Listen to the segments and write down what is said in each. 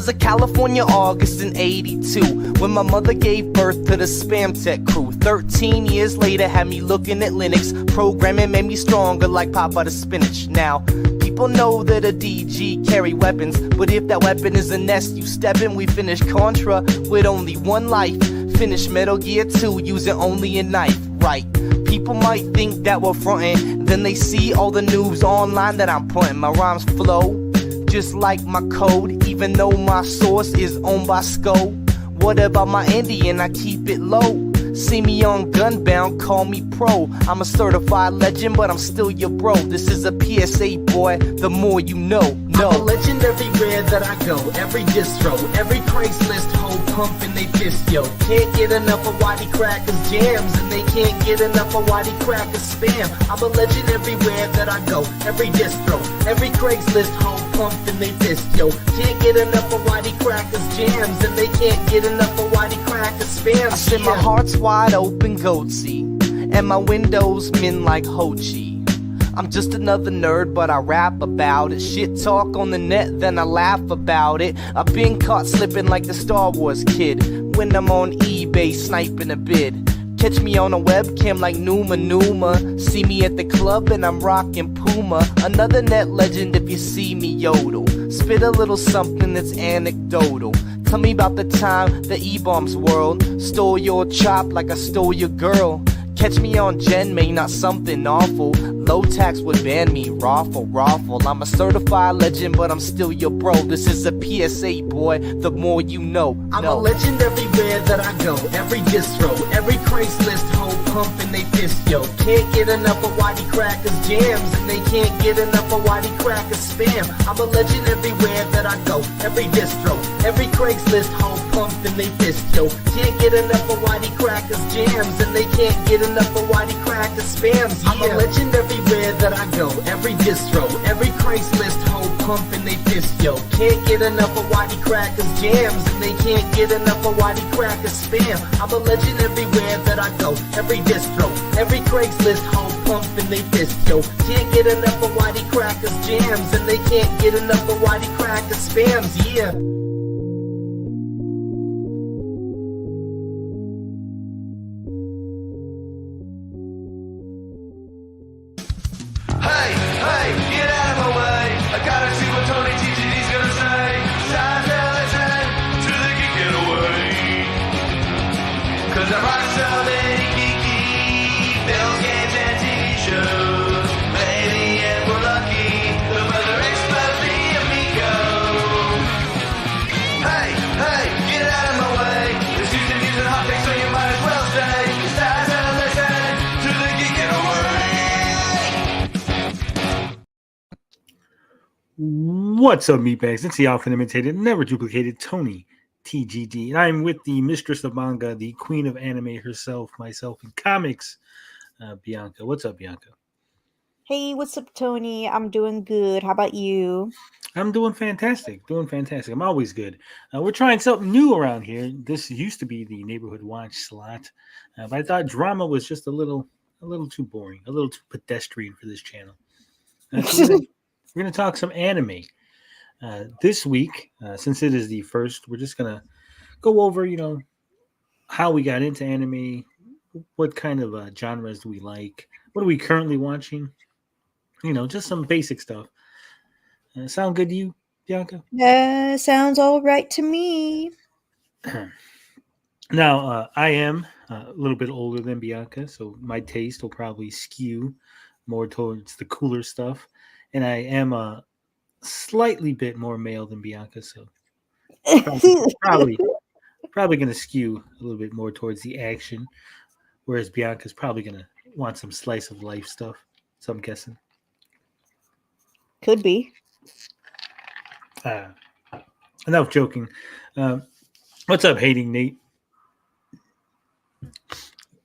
was a California August in 82 when my mother gave birth to the Spam Tech crew. 13 years later had me looking at Linux. Programming made me stronger like Papa the Spinach. Now, people know that a DG carry weapons, but if that weapon is a nest you step in, we finish Contra with only one life. Finish Metal Gear 2 using only a knife, right? People might think that we're frontin', then they see all the noobs online that I'm putting. My rhymes flow just like my code, even though my source is owned by Sko. What about my Indian? I keep it low. See me on Gunbound, call me pro. I'm a certified legend, but I'm still your bro. This is a PSA, boy, the more you know. I'm a legend everywhere that I go. Every distro, every Craigslist hoe pumping they fist, yo. Can't get enough of Whitey Crackers jams, and they can't get enough of Whitey Crackers spam. I'm a legend everywhere that I go. Every distro, every Craigslist hoe pumping they fist, yo. Can't get enough of Whitey Crackers jams, and they can't get enough of Whitey Crackers spam. I said my heart's wide open, goatsy, and my windows min like Ho Chi. I'm just another nerd, but I rap about it. Shit talk on the net, then I laugh about it. I've been caught slipping like the Star Wars kid when I'm on eBay sniping a bid. Catch me on a webcam like Numa Numa. See me at the club and I'm rocking Puma. Another net legend if you see me yodel. Spit a little something that's anecdotal. Tell me about the time the E-Bombs world stole your chop like I stole your girl. Catch me on Gen May, not something awful. Low tax would ban me, raffle. I'm a certified legend, but I'm still your bro. This is a PSA, boy, the more you know. I'm a legend everywhere that I go. Every distro, every Craigslist hoe pumping they fist, yo. Can't get enough of Whitey Crackers jams, and they can't get enough of Whitey Crackers spam. I'm a legend everywhere that I go. Every distro, every Craigslist hoe pumping they fist, yo. Can't get enough of Whitey Crackers jams, and they can't get enough of Whitey Crackers spams. Yeah. I'm a legend everywhere that I go. Every distro, every Craigslist hoe pumping they fist, yo. Can't get enough of Whitey Crackers jams, and they can't get enough of Whitey Crackers spam. I'm a legend everywhere that I go. Every distro, every Craigslist hoe pumping they fist, yo. Can't get enough of Whitey Crackers jams, and they can't get enough of Whitey Crackers spams. Yeah. Hey, get out of my way. I gotta see what TonyTGD's gonna say. Time to listen to the Geek Getaway. Cause I'm rocking so many geeky films, games, and TV shows. Maybe if we're lucky, the weather explodes the amigo. Hey, get out of my way. This season using hot takes, so you might as well stay. It's time to listen to the Geek Getaway. What's up, meatbags? It's the often imitated, never duplicated Tony TGD. And I'm with the mistress of manga, the queen of anime herself, myself in comics, Bianca. What's up, Bianca? Hey, what's up, Tony? I'm doing good. How about you? I'm doing fantastic. I'm always good. We're trying something new around here. This used to be the neighborhood watch slot, but I thought drama was just a little too boring, a little too pedestrian for this channel. So we're going to talk some anime. This week, since it is the first, we're just going to go over, how we got into anime, what kind of genres do we like, what are we currently watching, just some basic stuff. Sound good to you, Bianca? Sounds all right to me. Now, I am a little bit older than Bianca, so my taste will probably skew more towards the cooler stuff. And I am a slightly bit more male than Bianca, so probably going to skew a little bit more towards the action, whereas Bianca's probably going to want some slice of life stuff. So I'm guessing. Could be. Enough joking. What's up, hating Nate?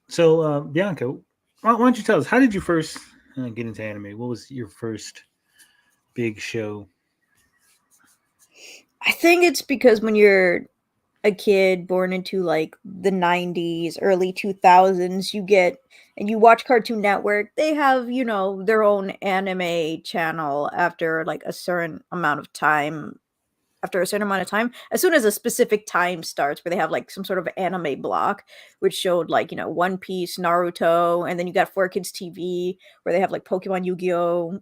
So, Bianca, why don't you tell us, how did you first get into anime? What was your first big show? I think it's because when you're a kid born into like the 90s, early 2000s, you watch Cartoon Network, they have, their own anime channel after like a certain amount of time after a certain amount of time, as soon as a specific time starts, where they have like some sort of anime block, which showed like One Piece, Naruto, and then you got 4Kids TV, where they have like Pokemon, Yu-Gi-Oh.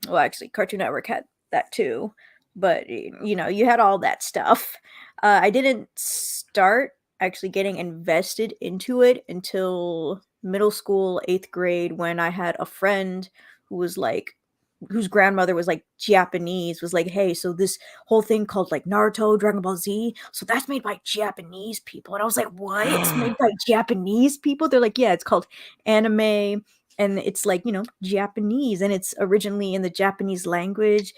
Well, actually, Cartoon Network had that too, but you had all that stuff. I didn't start actually getting invested into it until middle school, 8th grade, when I had a friend who was like, whose grandmother was like Japanese, was like, hey, so this whole thing called like Naruto, Dragon Ball Z, so that's made by Japanese people. And I was like, what? It's made by Japanese people? They're like, yeah, it's called anime, and it's like Japanese, and it's originally in the Japanese language.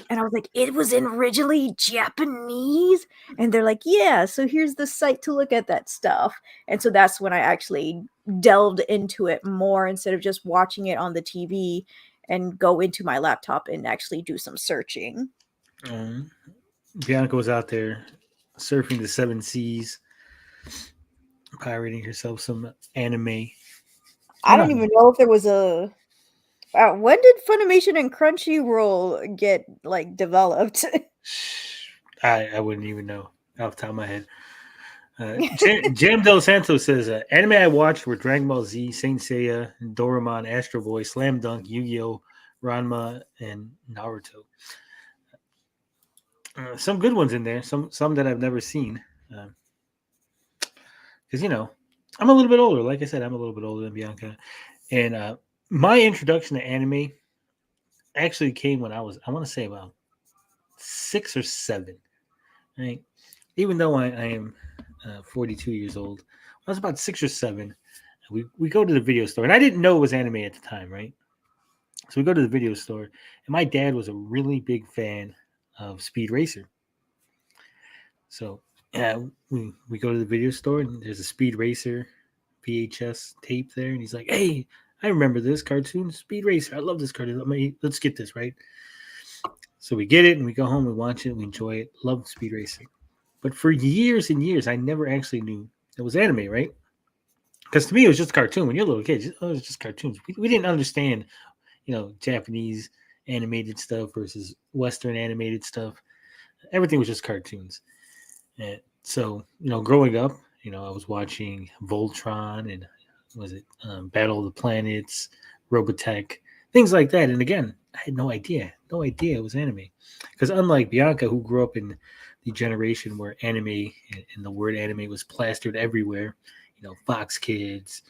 And I was like, it was originally Japanese? And they're like, yeah, so here's the site to look at that stuff. And so that's when I actually delved into it more, instead of just watching it on the TV, and go into my laptop and actually do some searching. Bianca was out there surfing the 7 seas, pirating herself some anime. I don't even know if there was a. When did Funimation and Crunchyroll get like developed? I wouldn't even know off the top of my head. Jam Del Santo says, anime I watched were Dragon Ball Z, Saint Seiya, Doraemon, Astro Boy, Slam Dunk, Yu-Gi-Oh, Ranma, and Naruto. Some good ones in there, some that I've never seen. Because, I'm a little bit older. Like I said, I'm a little bit older than Bianca. And my introduction to anime actually came when I want to say about 6 or 7. Right? Even though I am 42 years old, I was about 6 or 7. We go to the video store, and I didn't know it was anime at the time, right? So we go to the video store, and my dad was a really big fan of Speed Racer. So we go to the video store, and there's a Speed Racer VHS tape there, and he's like, "Hey, I remember this cartoon, Speed Racer. I love this cartoon. Let's get this, right?" So we get it, and we go home, we watch it, we enjoy it. Love Speed Racer. But for years and years, I never actually knew it was anime, right? Because to me, it was just a cartoon. When you're a little kid, it was just cartoons. We didn't understand, Japanese animated stuff versus Western animated stuff. Everything was just cartoons. And so, growing up, I was watching Voltron and Battle of the Planets, Robotech, things like that. And again, I had no idea it was anime. Because unlike Bianca, who grew up in the generation where anime and the word anime was plastered everywhere, Fox Kids,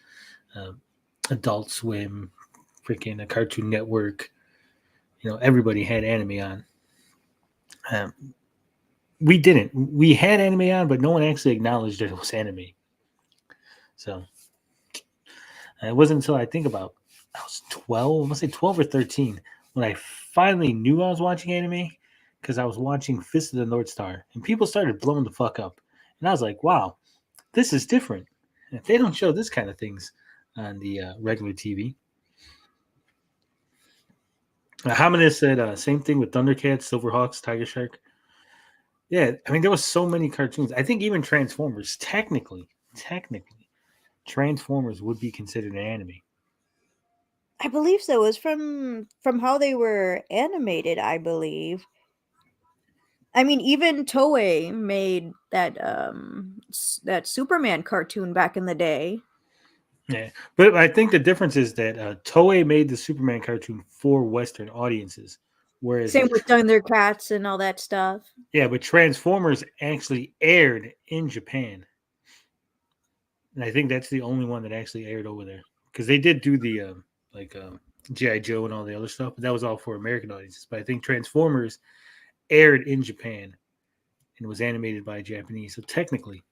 Adult Swim, freaking a Cartoon Network, everybody had anime on. We didn't. We had anime on, but no one actually acknowledged that it was anime. So it wasn't until I think about I was 12, I must say 12 or 13, when I finally knew I was watching anime, because I was watching Fist of the North Star, and people started blowing the fuck up. And I was like, wow, this is different. They don't show this kind of things on the regular TV. Hamina said, same thing with Thundercats, Silverhawks, Tiger Shark. Yeah, I mean, there was so many cartoons. I think even Transformers, technically, Transformers would be considered an anime. I believe so. It was from how they were animated, I believe. I mean, even Toei made that Superman cartoon back in the day. Yeah, but I think the difference is that Toei made the Superman cartoon for Western audiences, whereas Same with Thundercats and all that stuff. Yeah, but Transformers actually aired in Japan, and I think that's the only one that actually aired over there, because they did do the G.I. Joe and all the other stuff, but that was all for American audiences. But I think Transformers aired in Japan and was animated by Japanese, so technically,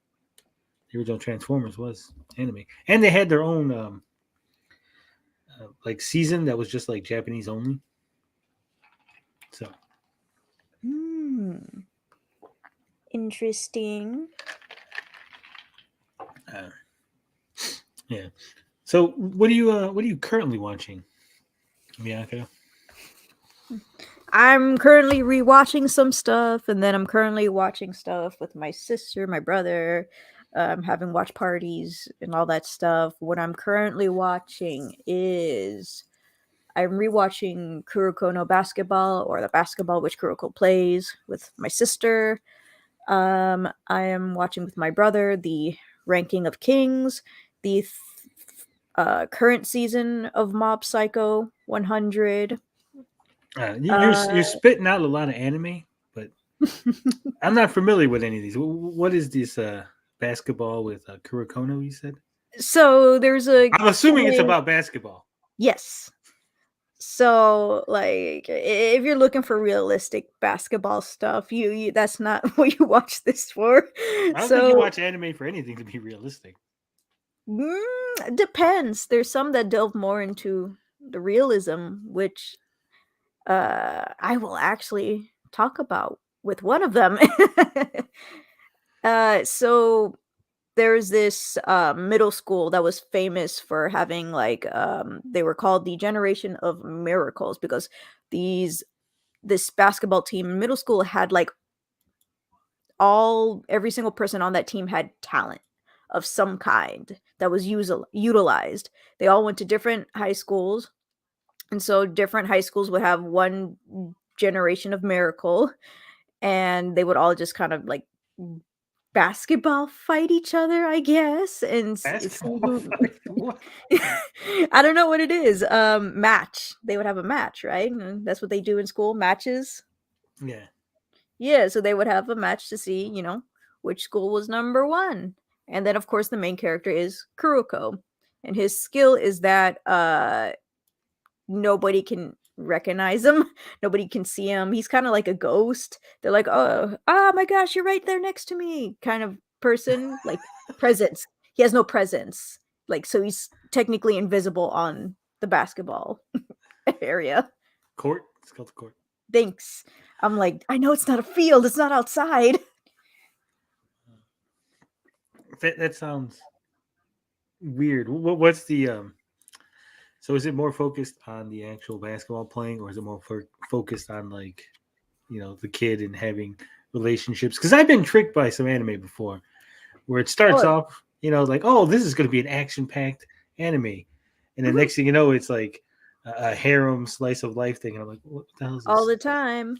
the original Transformers was anime, and they had their own season that was just like Japanese only. So, Interesting. Yeah. So, what are you currently watching, Bianca? I'm currently rewatching some stuff, and then I'm currently watching stuff with my sister, my brother, having watch parties and all that stuff. What I'm currently watching is I'm rewatching Kuroko no Basketball, or the basketball which Kuroko plays, with my sister. I am watching with my brother the Ranking of Kings, the current season of Mob Psycho 100. You're spitting out a lot of anime, but I'm not familiar with any of these. What is this basketball with Kurokono? You said. So there's a I'm assuming it's anime- about basketball. yes. So like if you're looking for realistic basketball stuff, you that's not what you watch this for. I don't think So you watch anime for anything to be realistic. depends. There's some that delve more into the realism, which I will actually talk about with one of them. So there's this middle school that was famous for having like they were called the Generation of Miracles, because this basketball team in middle school had like every single person on that team had talent of some kind that was utilized. They all went to different high schools, and so different high schools would have one generation of miracle, and they would all just kind of like basketball fight each other, I guess, and Basketball fight? What? I don't know what it is. Match. They would have a match, right? And that's what they do in school, matches. Yeah. Yeah, so they would have a match to see, which school was number one. And then of course the main character is Kuroko. And his skill is that nobody can recognize him. Nobody can see him. He's kind of like a ghost. They're like, oh my gosh, you're right there next to me, kind of person. Like presence. He has no presence. Like, so he's technically invisible on the basketball area. Court. It's called the court. Thanks. I'm like, I know it's not a field. It's not outside. That sounds weird. What's the So is it more focused on the actual basketball playing, or is it more focused on like, the kid and having relationships? Because I've been tricked by some anime before, where it starts off, like, oh, this is going to be an action-packed anime, and the next thing you know, it's like a harem slice of life thing, and I'm like, what the hell is this? All the time.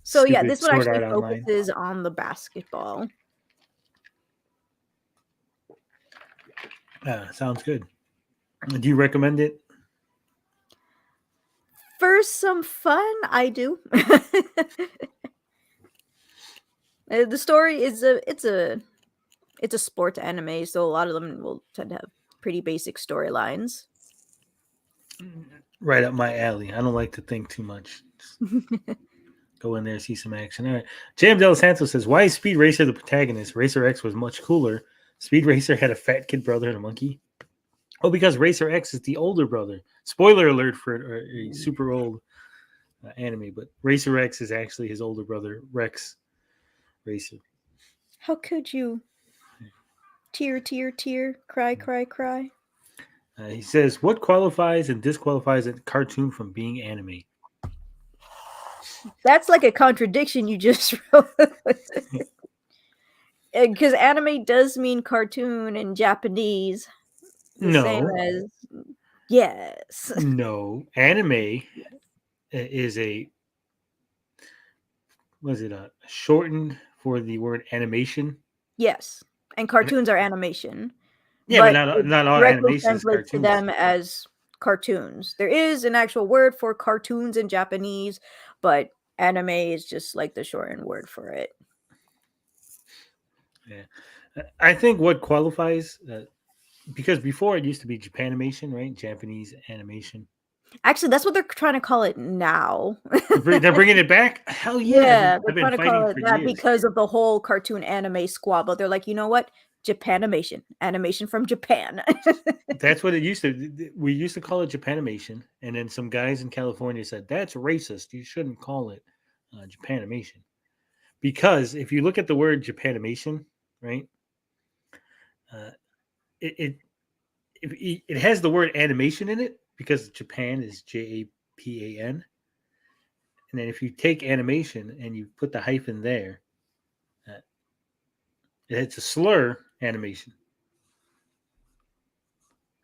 So yeah, Stupid this one Sword actually Art Online. focuses on the basketball. Sounds good. Do you recommend it? For some fun, I do. The story is it's a sports anime, so a lot of them will tend to have pretty basic storylines. Right up my alley. I don't like to think too much. Go in there, see some action. All right. Jam Del Santos says, why is Speed Racer the protagonist? Racer X was much cooler. Speed Racer had a fat kid brother and a monkey. Oh, because Racer X is the older brother. Spoiler alert for a super old anime, but Racer X is actually his older brother, Rex Racer. How could you? Tear, tear, tear, cry, cry, cry. He says, what qualifies and disqualifies a cartoon from being anime? That's like a contradiction you just wrote. Because anime does mean cartoon in Japanese. Same as yes. No. Anime is shortened for the word animation? Yes. And cartoons are animation. Yeah, but not all animation is cartoons. To them as cartoons. There is an actual word for cartoons in Japanese, but anime is just like the shortened word for it. Yeah. I think what qualifies, because before it used to be Japanimation, right? Japanese animation. Actually, that's what they're trying to call it now. They're bringing it back? Hell yeah. Yeah, they're trying to call it that because of the whole cartoon anime squabble. They're like, you know what? Japanimation. Animation from Japan. That's what it used to. We used to call it Japanimation, and then some guys in California said, that's racist. You shouldn't call it Japanimation. Because if you look at the word Japanimation, right, it has the word animation in it, because Japan is Japan. And then if you take animation and you put the hyphen there, it's a slur, animation.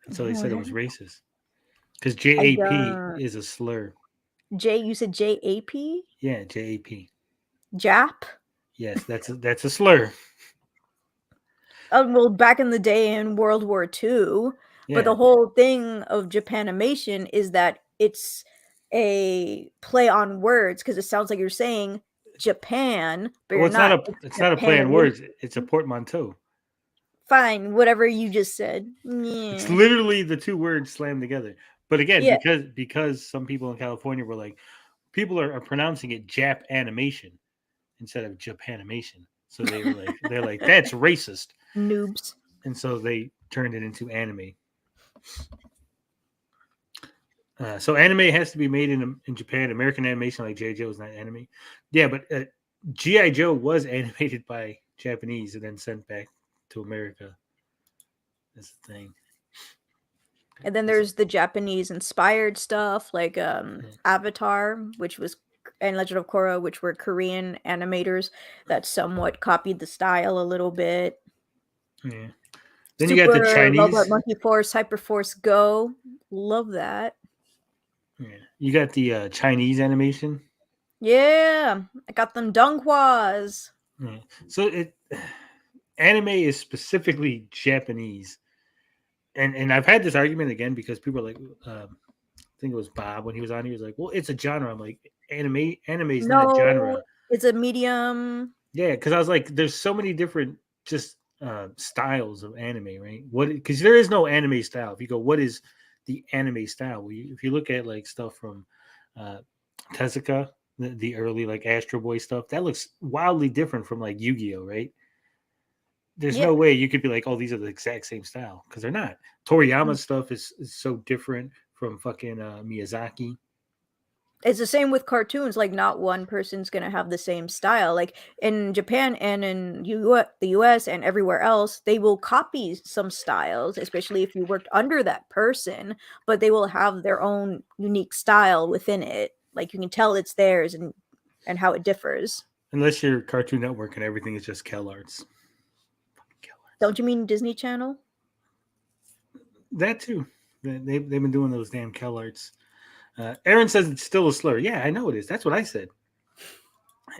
And so they said it was racist. Because I JAP don't. is a slur. You said JAP? Yeah, JAP. Jap? Yes, that's a slur. Well, back in the day in World War II, but Yeah. the whole thing of Japanimation is that it's a play on words because it sounds like you're saying Japan, but Well, you're not. It's it's not a play on Japanimation. words. It's a portmanteau. Fine, whatever you just said. It's Yeah. literally the two words slammed together. But again, Yeah. because some people in California were like, people are pronouncing it Jap animation instead of Japanimation. So they're like that's racist, Noobs. and so they turned it into anime. So anime has to be made in Japan. American animation like J. Joe is not anime. Yeah, but GI Joe was animated by Japanese and then sent back to America. That's the thing. And then there's the Japanese inspired stuff like Avatar, which was and Legend of Korra, which were Korean animators that somewhat copied the style a little bit. Yeah. Then you got the Super Robot Chinese. Monkey Force, Hyperforce Go. Love that. Yeah. You got the Chinese animation. Yeah, I got them Donghwas. Yeah. So anime is specifically Japanese, and I've had this argument again because people are like, I think it was Bob when he was on. He was like, "Well, it's a genre." I'm like, anime is not a No, genre. it's a medium. Yeah, because I was like, there's so many different just styles of anime, right? What because there is no anime style. If you go, what is the anime style? Well, if you look at like stuff from uh, Tezuka, the early like Astro Boy stuff, that looks wildly different from like Yu-Gi-Oh, right? There's Yeah, no way you could be like, oh, these are the exact same style because they're not. Toriyama's stuff is so different from fucking Miyazaki. it's the same with cartoons. Like, not one person's gonna have the same style. Like in Japan and in the U.S. and everywhere else, they will copy some styles, especially if you worked under that person. But they will have their own unique style within it. Like you can tell it's theirs and how it differs. Unless you're Cartoon Network and everything is just Kel Arts. Don't you mean Disney Channel? That too. They've been doing those damn Kel Arts. Aaron says it's still a slur. Yeah, I know it is. That's what I said.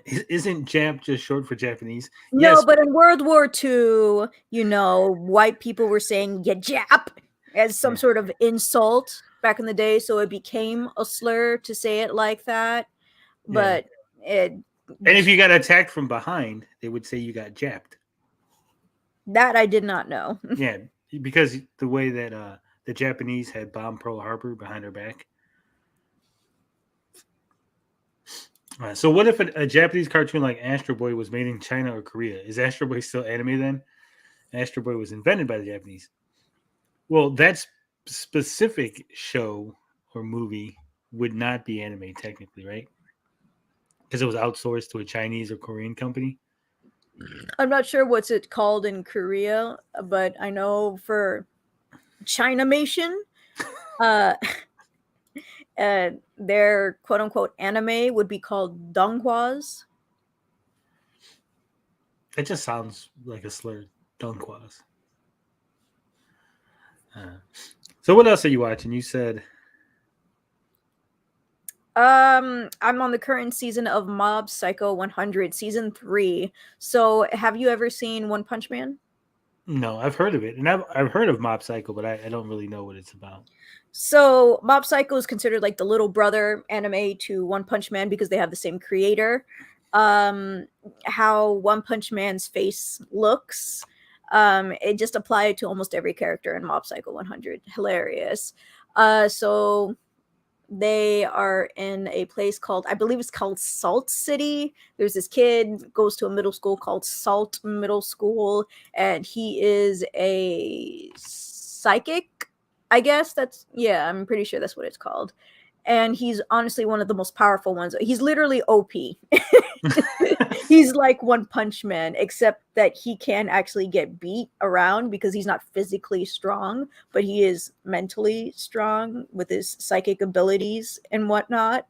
Isn't Jap just short for Japanese? No, Yes. but in World War II, white people were saying "ya Jap" as some Yeah. sort of insult back in the day, so it became a slur to say it like that. Yeah. But it And if you got attacked from behind, they would say you got japped. that I did not know. Yeah, because the way that the Japanese had bombed Pearl Harbor behind their back. So what if a Japanese cartoon like Astro Boy was made in China or Korea? Is Astro Boy still anime then? Astro Boy was invented by the Japanese. Well, that specific show or movie would not be anime technically, right? Because it was outsourced to a Chinese or Korean company. I'm not sure what's it called in Korea, but I know for Chinamation, uh, their quote unquote anime would be called donghwas. It just sounds like a slur. Dunquas. So what else are you watching? You said I'm on the current season of Mob Psycho 100, season 3. So, have you ever seen One Punch Man? no. I've heard of it, and I've heard of Mob Psycho, but I don't really know what it's about. So, Mob Psycho is considered like the little brother anime to One Punch Man because they have the same creator. How One Punch Man's face looks, it just applied to almost every character in Mob Psycho 100. Hilarious. So they are in a place called, I believe it's called Salt City. There's this kid goes to a middle school called Salt Middle School, and he is a psychic. I guess I'm pretty sure that's what it's called. And he's honestly one of the most powerful ones. He's literally OP. He's like One Punch Man, except that he can actually get beat around because he's not physically strong, but he is mentally strong with his psychic abilities and whatnot.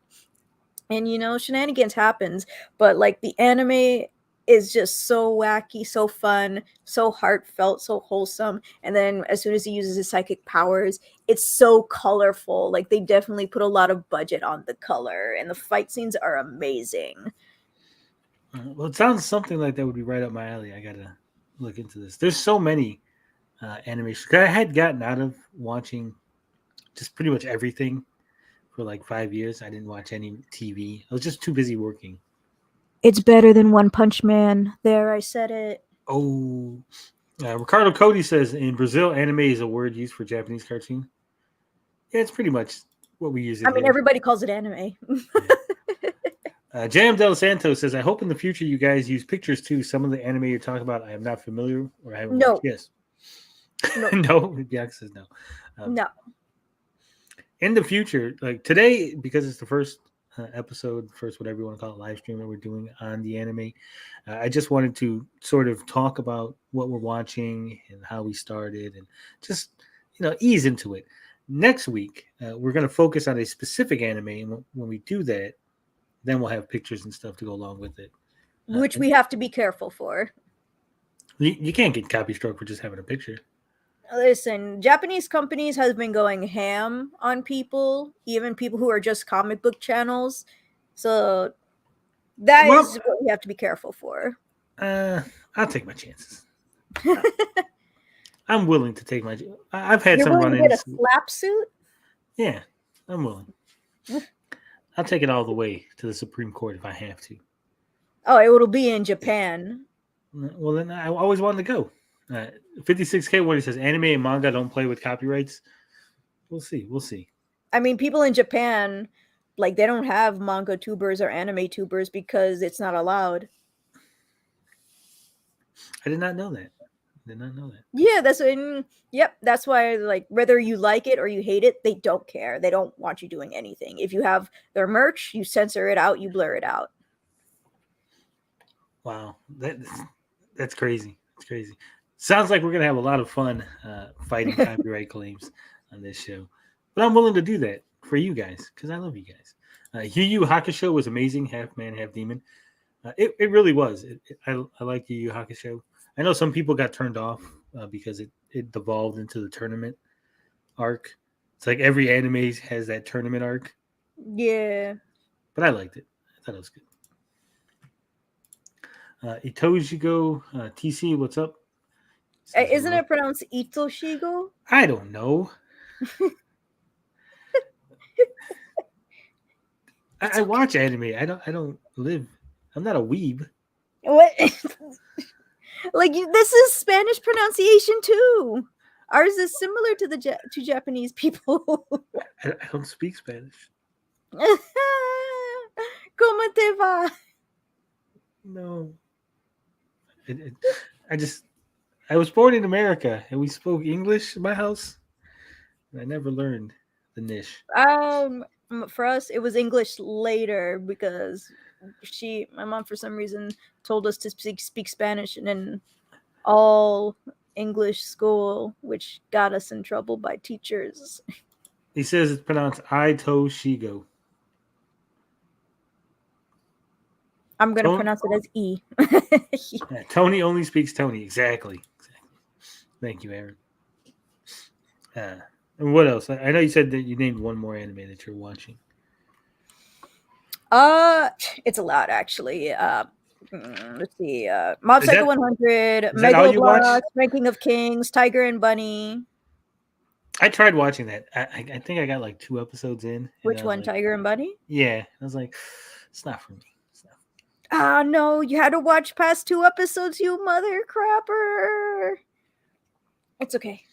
And shenanigans happens, but like the anime is just so wacky, so fun, so heartfelt, so wholesome. And then as soon as he uses his psychic powers, it's so colorful. Like they definitely put a lot of budget on the color, and the fight scenes are amazing. Well, it sounds something like that would be right up my alley. I gotta look into this. There's so many animations. I had gotten out of watching just pretty much everything for like 5 years. I didn't watch any TV. I was just too busy working. It's better than One Punch Man. There, I said it. Oh, Ricardo Cody says in Brazil, anime is a word used for Japanese cartoon. Yeah, it's pretty much what we use it I mean, here. everybody calls it anime. Jam Del Santos says, I hope in the future you guys use pictures too. Some of the anime you're talking about, I am not familiar or I haven't No. watched. Yes. No. No. Jack says no. No. In the future, like today, because it's the first episode, first whatever you want to call it, live stream that we're doing on the anime, I just wanted to sort of talk about what we're watching and how we started and just, ease into it. Next week, we're going to focus on a specific anime. And when we do that, then we'll have pictures and stuff to go along with it. Which we have to be careful for. You can't get copy struck for just having a picture. Listen, Japanese companies have been going ham on people, even people who are just comic book channels. So that is what we have to be careful for. I'll take my chances. I'm willing to take my. I've had You're some willing to run-ins. get a slap suit? Yeah, I'm willing. I'll take it all the way to the Supreme Court if I have to. Oh, it will be in Japan. Well, then I always wanted to go. 56K when he says anime and manga don't play with copyrights. We'll see. I mean, people in Japan, like, they don't have manga tubers or anime tubers because it's not allowed. I did not know that. Yeah, that's why, like, whether you like it or you hate it, they don't care. They don't want you doing anything. If you have their merch, you censor it out, you blur it out. Wow, that's crazy. It's crazy. Sounds like we're gonna have a lot of fun fighting copyright claims on this show, but I'm willing to do that for you guys because I love you guys. Yu Yu Hakusho was amazing, half man, half demon. It really was. I like Yu Yu Hakusho. I know some people got turned off because it devolved into the tournament arc. It's like every anime has that tournament arc. Yeah, but I liked it. I thought it was good. Itoshigo TC, what's up? Isn't it pronounced Itoshigo? I don't know. I watch anime. I don't live. I'm not a weeb. What? Like, this is Spanish pronunciation too. Ours is similar to to Japanese people. I don't speak Spanish. ¿Cómo te va? No. I was born in America and we spoke English in my house. And I never learned the niche. For us, it was English later because my mom, for some reason, told us to speak Spanish in an all English school, which got us in trouble by teachers. He says it's pronounced Itoshigo. I'm going to pronounce it as E. Yeah, Tony only speaks Tony. Exactly. Thank you, Aaron. And what else? I know you said that you named one more anime that you're watching. It's a lot, actually. Let's see. Mob Psycho 100, Megaloblocks, Ranking of Kings, Tiger and Bunny. I tried watching that. I think I got like 2 episodes in. Which one, like, Tiger and Bunny? Yeah. I was like, it's not for me. Ah, no, you had to watch past 2 episodes, you mother crapper. It's okay.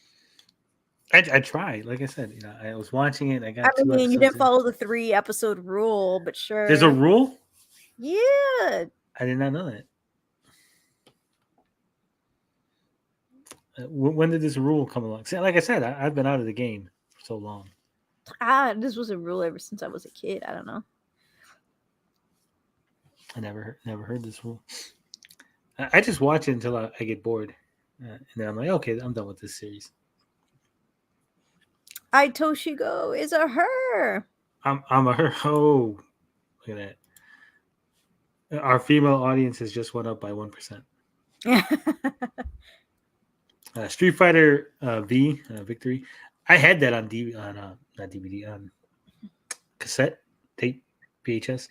I tried. Like I said, I was watching it. I got 2 episodes. You didn't follow the 3-episode rule, but sure. There's a rule? Yeah. I did not know that. When did this rule come along? See, like I said, I've been out of the game for so long. This was a rule ever since I was a kid. I don't know. I never heard this rule. I just watch it until I get bored, and then I'm like, okay, I'm done with this series. Itoshigo is a her. I'm a her. Oh, look at Our female audience has just went up by 1%. Street Fighter V Victory. I had that on not DVD, on cassette tape, VHS,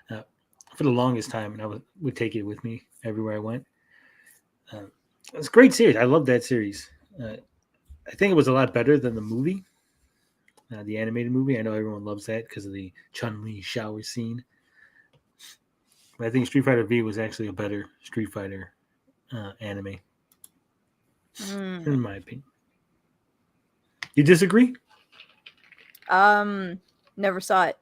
for the longest time, and I would take it with me everywhere I went. It's a great series. I love that series. I think it was a lot better than the movie, the animated movie. I know everyone loves that because of the Chun-Li shower scene. But I think Street Fighter V was actually a better Street Fighter anime, in my opinion. You disagree? Never saw it.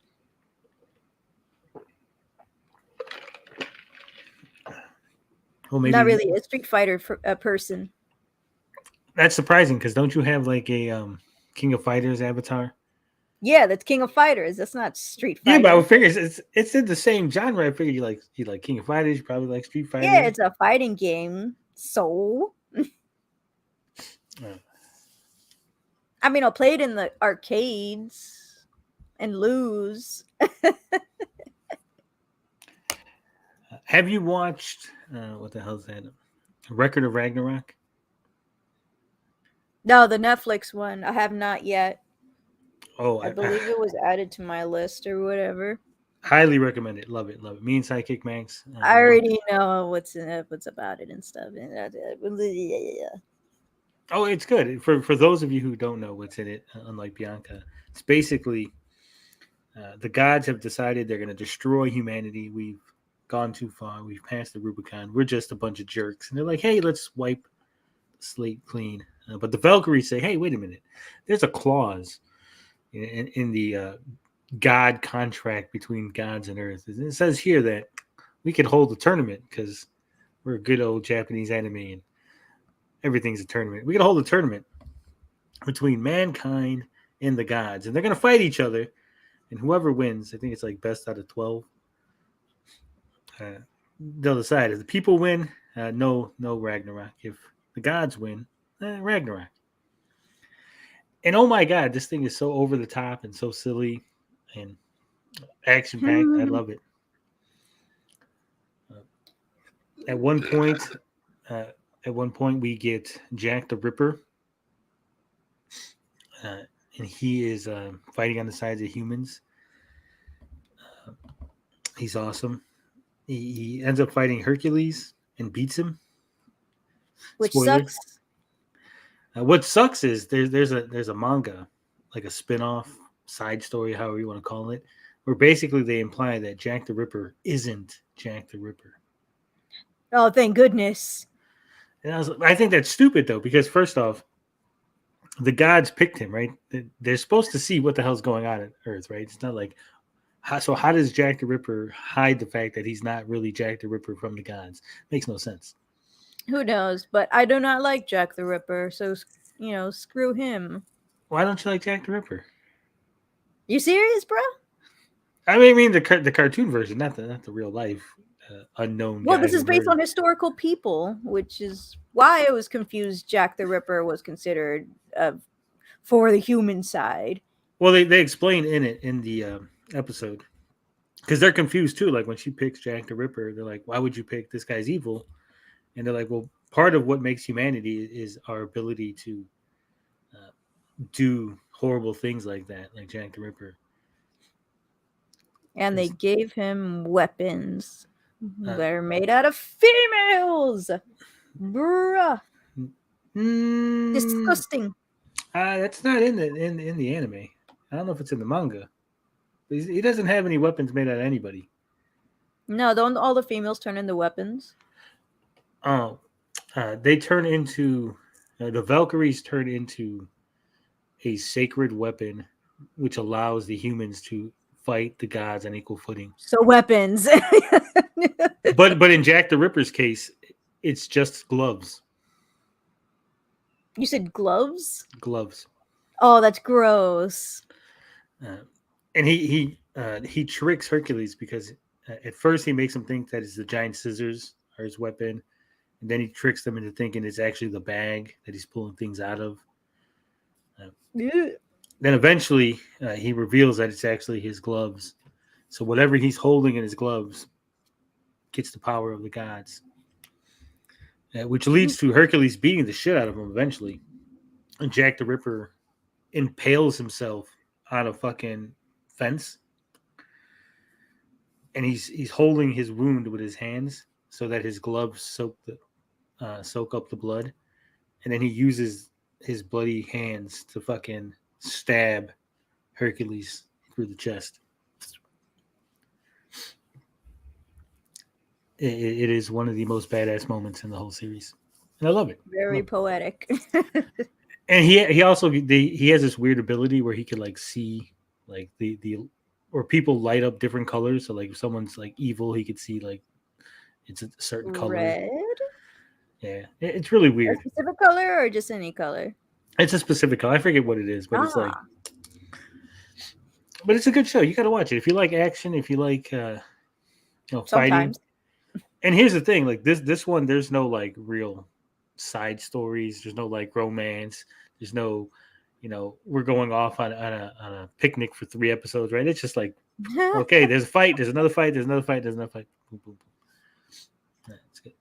Well, maybe Not really a Street Fighter person. That's surprising because don't you have like a King of Fighters avatar? Yeah, that's King of Fighters. That's not Street Fighter. Yeah, but I would figure it's in the same genre. I figure you like King of Fighters. You probably like Street Fighter. Yeah, it's a fighting game. So, I mean, I'll play it in the arcades and lose. Have you watched what the hell is that? Record of Ragnarok? No, the Netflix one. I have not yet. Oh, I believe it was added to my list or whatever. Highly recommend it. Love it. Love it. Me and Sidekick Max. I already know what's about it and stuff. Oh, it's good. For those of you who don't know what's in it, unlike Bianca, it's basically the gods have decided they're going to destroy humanity. We've gone too far. We've passed the Rubicon. We're just a bunch of jerks. And they're like, hey, let's wipe the slate clean. But the Valkyries say, hey, wait a minute. There's a clause in the God contract between gods and earth. And it says here that we can hold a tournament because we're a good old Japanese anime and everything's a tournament. We can hold a tournament between mankind and the gods. And they're going to fight each other. And whoever wins, I think it's like best out of 12. They'll decide. If the people win, no Ragnarok. If the gods win, Ragnarok. And oh my God, this thing is so over the top and so silly and action packed. I love it. At one point, we get Jack the Ripper, and he is fighting on the sides of humans. He's awesome. He ends up fighting Hercules and beats him. Which Spoiler. sucks. What sucks is there's a manga, like a spin-off side story, however you want to call it, where basically they imply that Jack the Ripper isn't Jack the Ripper. Oh, thank goodness. And I think that's stupid though, because first off, the gods picked him, right? They're supposed to see what the hell's going on Earth, right? It's not like how does Jack the Ripper hide the fact that he's not really Jack the Ripper from the gods? Makes no sense. Who knows? But I do not like Jack the Ripper, so screw him. Why don't you like Jack the Ripper? You serious, bro? I mean the cartoon version, not the real life unknown. Well, this is based on historical people, which is why I was confused. Jack the Ripper was considered for the human side. Well, they explain in the episode because they're confused too. Like when she picks Jack the Ripper, they're like, "Why would you pick this guy's evil?" And they're like, well, part of what makes humanity is our ability to do horrible things like that, like Jack the Ripper. And they gave him weapons that are made out of females. Bruh. Disgusting. That's not in the anime. I don't know if it's in the manga. But he doesn't have any weapons made out of anybody. No, don't all the females turn into weapons? Oh, they turn into the Valkyries turn into a sacred weapon, which allows the humans to fight the gods on equal footing. So weapons. but in Jack the Ripper's case, it's just gloves. You said gloves? Gloves. Oh, that's gross. And he tricks Hercules because at first he makes him think that it's the giant scissors are his weapon. And then he tricks them into thinking it's actually the bag that he's pulling things out of. Then eventually he reveals that it's actually his gloves. So whatever he's holding in his gloves gets the power of the gods, which leads to Hercules beating the shit out of him eventually. And Jack the Ripper impales himself on a fucking fence, and he's holding his wound with his hands so that his gloves soak up the blood, and then he uses his bloody hands to fucking stab Hercules through the chest. It is one of the most badass moments in the whole series, and I love it. Very poetic. And he also he has this weird ability where he can like see like the or people light up different colors. So like if someone's like evil, he could see like it's a certain color. Red? Yeah, it's really weird. A specific color or just any color? It's a specific color. I forget what it is, but it's like. But it's a good show. You got to watch it if you like action. If you like, fighting. Sometimes. And here's the thing: like this one, there's no like real side stories. There's no like romance. There's no, we're going off on a picnic for 3 episodes, right? It's just like, okay, there's a fight. There's another fight. There's another fight. There's another fight. Boom, boom, boom. That's good.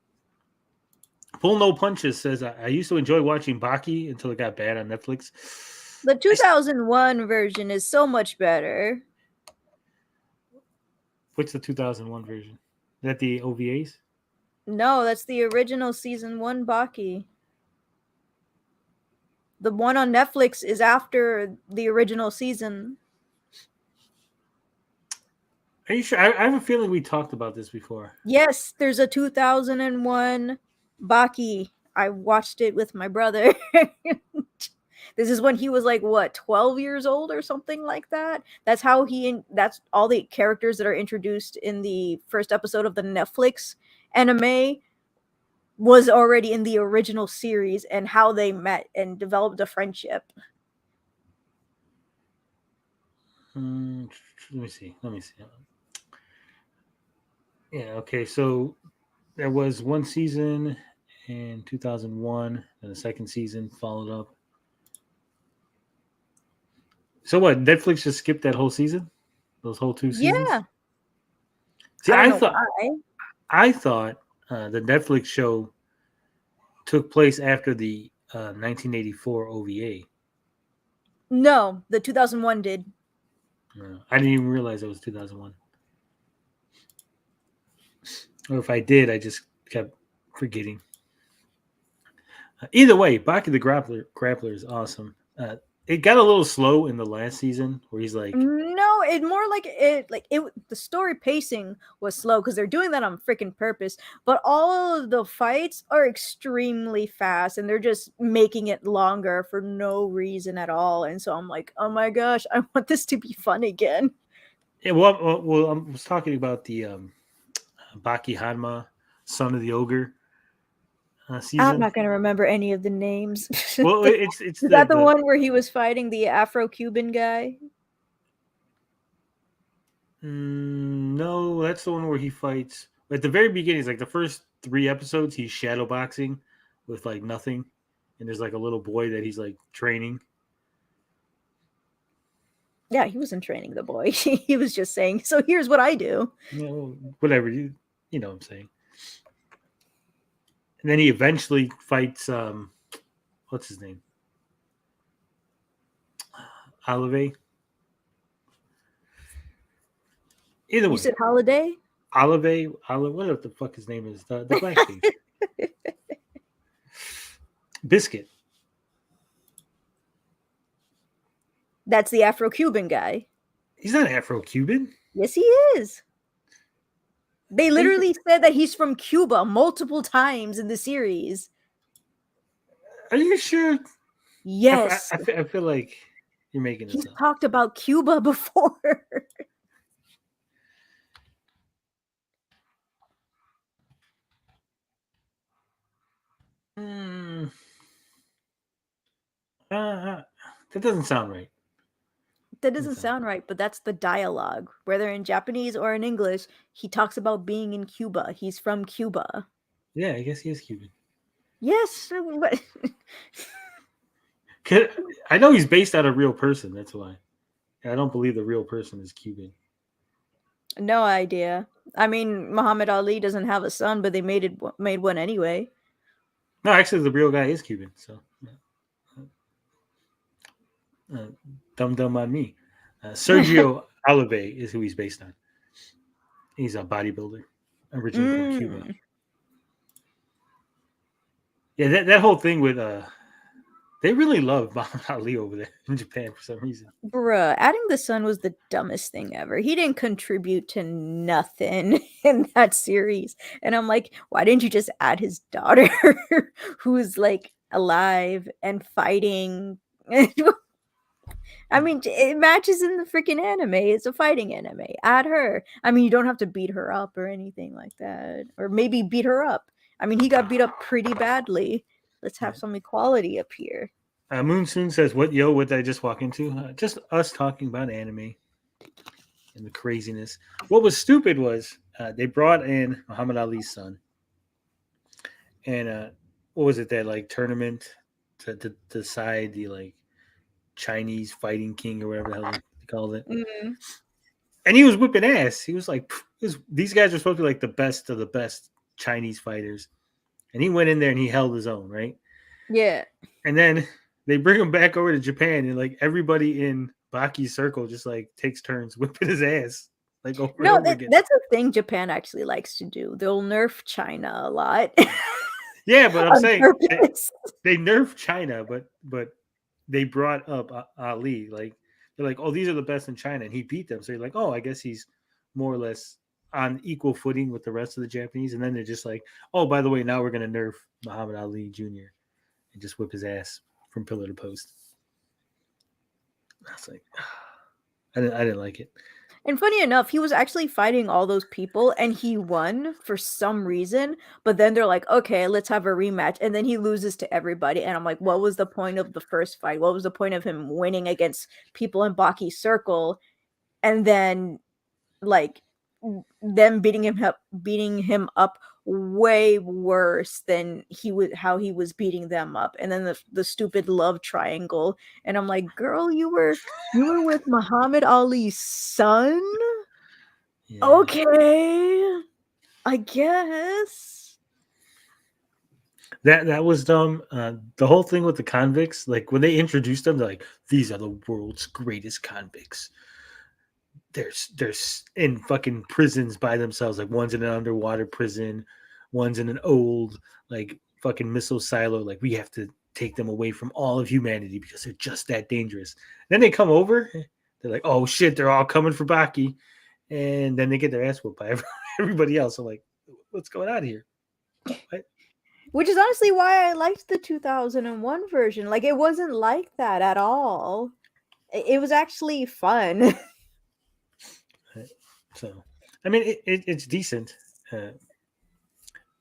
Pull No Punches says I used to enjoy watching Baki until it got bad on Netflix. The 2001 version is so much better. What's the 2001 version? Is that the OVAs? No, that's the original season 1 Baki. The one on Netflix is after the original season. Are you sure? I have a feeling we talked about this before. Yes, there's a 2001 Baki. I watched it with my brother. This is when he was like, 12 years old or something like that? That's all the characters that are introduced in the first episode of the Netflix anime was already in the original series, and how they met and developed a friendship. Let me see. Yeah, okay. So there was one season in 2001, and the second season followed up. So what? Netflix just skipped that whole season? Those whole 2 seasons? Yeah. See, I thought the Netflix show took place after the 1984 OVA. No, the 2001 did. I didn't even realize it was 2001. Or if I did, I just kept forgetting. Either way, Baki the Grappler is awesome. It got a little slow in the last season where he's like, no, it more like the story pacing was slow because they're doing that on freaking purpose, but all of the fights are extremely fast and they're just making it longer for no reason at all. And so I'm like, oh my gosh, I want this to be fun again. Yeah, well, I was talking about the Baki Hanma, Son of the Ogre season. I'm not going to remember any of the names. Well, it's is that the one where he was fighting the Afro-Cuban guy? No, that's the one where he fights at the very beginning. It's like the first 3 episodes. He's shadowboxing with like nothing, and there's like a little boy that he's like training. Yeah, he wasn't training the boy. He was just saying, "So here's what I do." Whatever you know what I'm saying. And then he eventually fights what's his name? Olive. Either way. You said Holiday? Olive, whatever the fuck his name is. The black dude. Biscuit. That's the Afro-Cuban guy. He's not Afro-Cuban. Yes, he is. They literally said that he's from Cuba multiple times in the series. Are you sure? Yes. I feel like you're making this up. He's talked about Cuba before. That doesn't sound right. That doesn't sound right, but that's the dialogue. Whether in Japanese or in English, he talks about being in Cuba. He's from Cuba. Yeah, I guess he is Cuban. Yes. I know he's based on a real person. That's why. I don't believe the real person is Cuban. No idea. I mean, Muhammad Ali doesn't have a son, but they made one anyway. No, actually, the real guy is Cuban. So, dumb on me. Sergio Olive is who he's based on. He's a bodybuilder, originally from Cuba. Mm. Yeah, that whole thing with they really love Muhammad Ali over there in Japan for some reason. Bruh, adding the son was the dumbest thing ever. He didn't contribute to nothing in that series. And I'm like, why didn't you just add his daughter who's like alive and fighting? I mean, it matches in the freaking anime. It's a fighting anime. Add her. I mean, you don't have to beat her up or anything like that. Or maybe beat her up. I mean, he got beat up pretty badly. Let's have some equality up here. Moonsoon says, what did I just walk into? Just us talking about anime and the craziness. What was stupid was they brought in Muhammad Ali's son. And what was it, that like tournament to decide the like Chinese fighting king or whatever the hell they called it. Mm-hmm. And he was whipping ass. He was like, these guys are supposed to be like the best of the best Chinese fighters. And he went in there and he held his own, right? Yeah. And then they bring him back over to Japan, and like everybody in Baki's circle just like takes turns whipping his ass. Like over and over again. That's a thing Japan actually likes to do. They'll nerf China a lot. Yeah, but I'm saying they nerfed China, but they brought up Ali. Like they're like, oh, these are the best in China, and he beat them. So you're like, oh, I guess he's more or less on equal footing with the rest of the Japanese. And then they're just like, oh, by the way, now we're gonna nerf Muhammad Ali Jr. and just whip his ass from pillar to post. I was like, I didn't like it. And funny enough, he was actually fighting all those people and he won for some reason. But then they're like, okay, let's have a rematch. And then he loses to everybody. And I'm like, what was the point of the first fight? What was the point of him winning against people in Baki's circle? And then like them beating him up way worse than how he was beating them up. And then the stupid love triangle. And I'm like, girl, you were with Muhammad Ali's son? Yeah. Okay, I guess. That was dumb. The whole thing with the convicts, like when they introduced them, they're like, these are the world's greatest convicts. They're in fucking prisons by themselves. Like one's in an underwater prison, one's in an old like fucking missile silo. Like we have to take them away from all of humanity because they're just that dangerous. Then they come over, they're like, oh shit, they're all coming for Baki, and then they get their ass whooped by everybody else. I'm like, what's going on here? What? Which is honestly why I liked the 2001 version. Like it wasn't like that at all. It was actually fun. So, I mean, it's decent.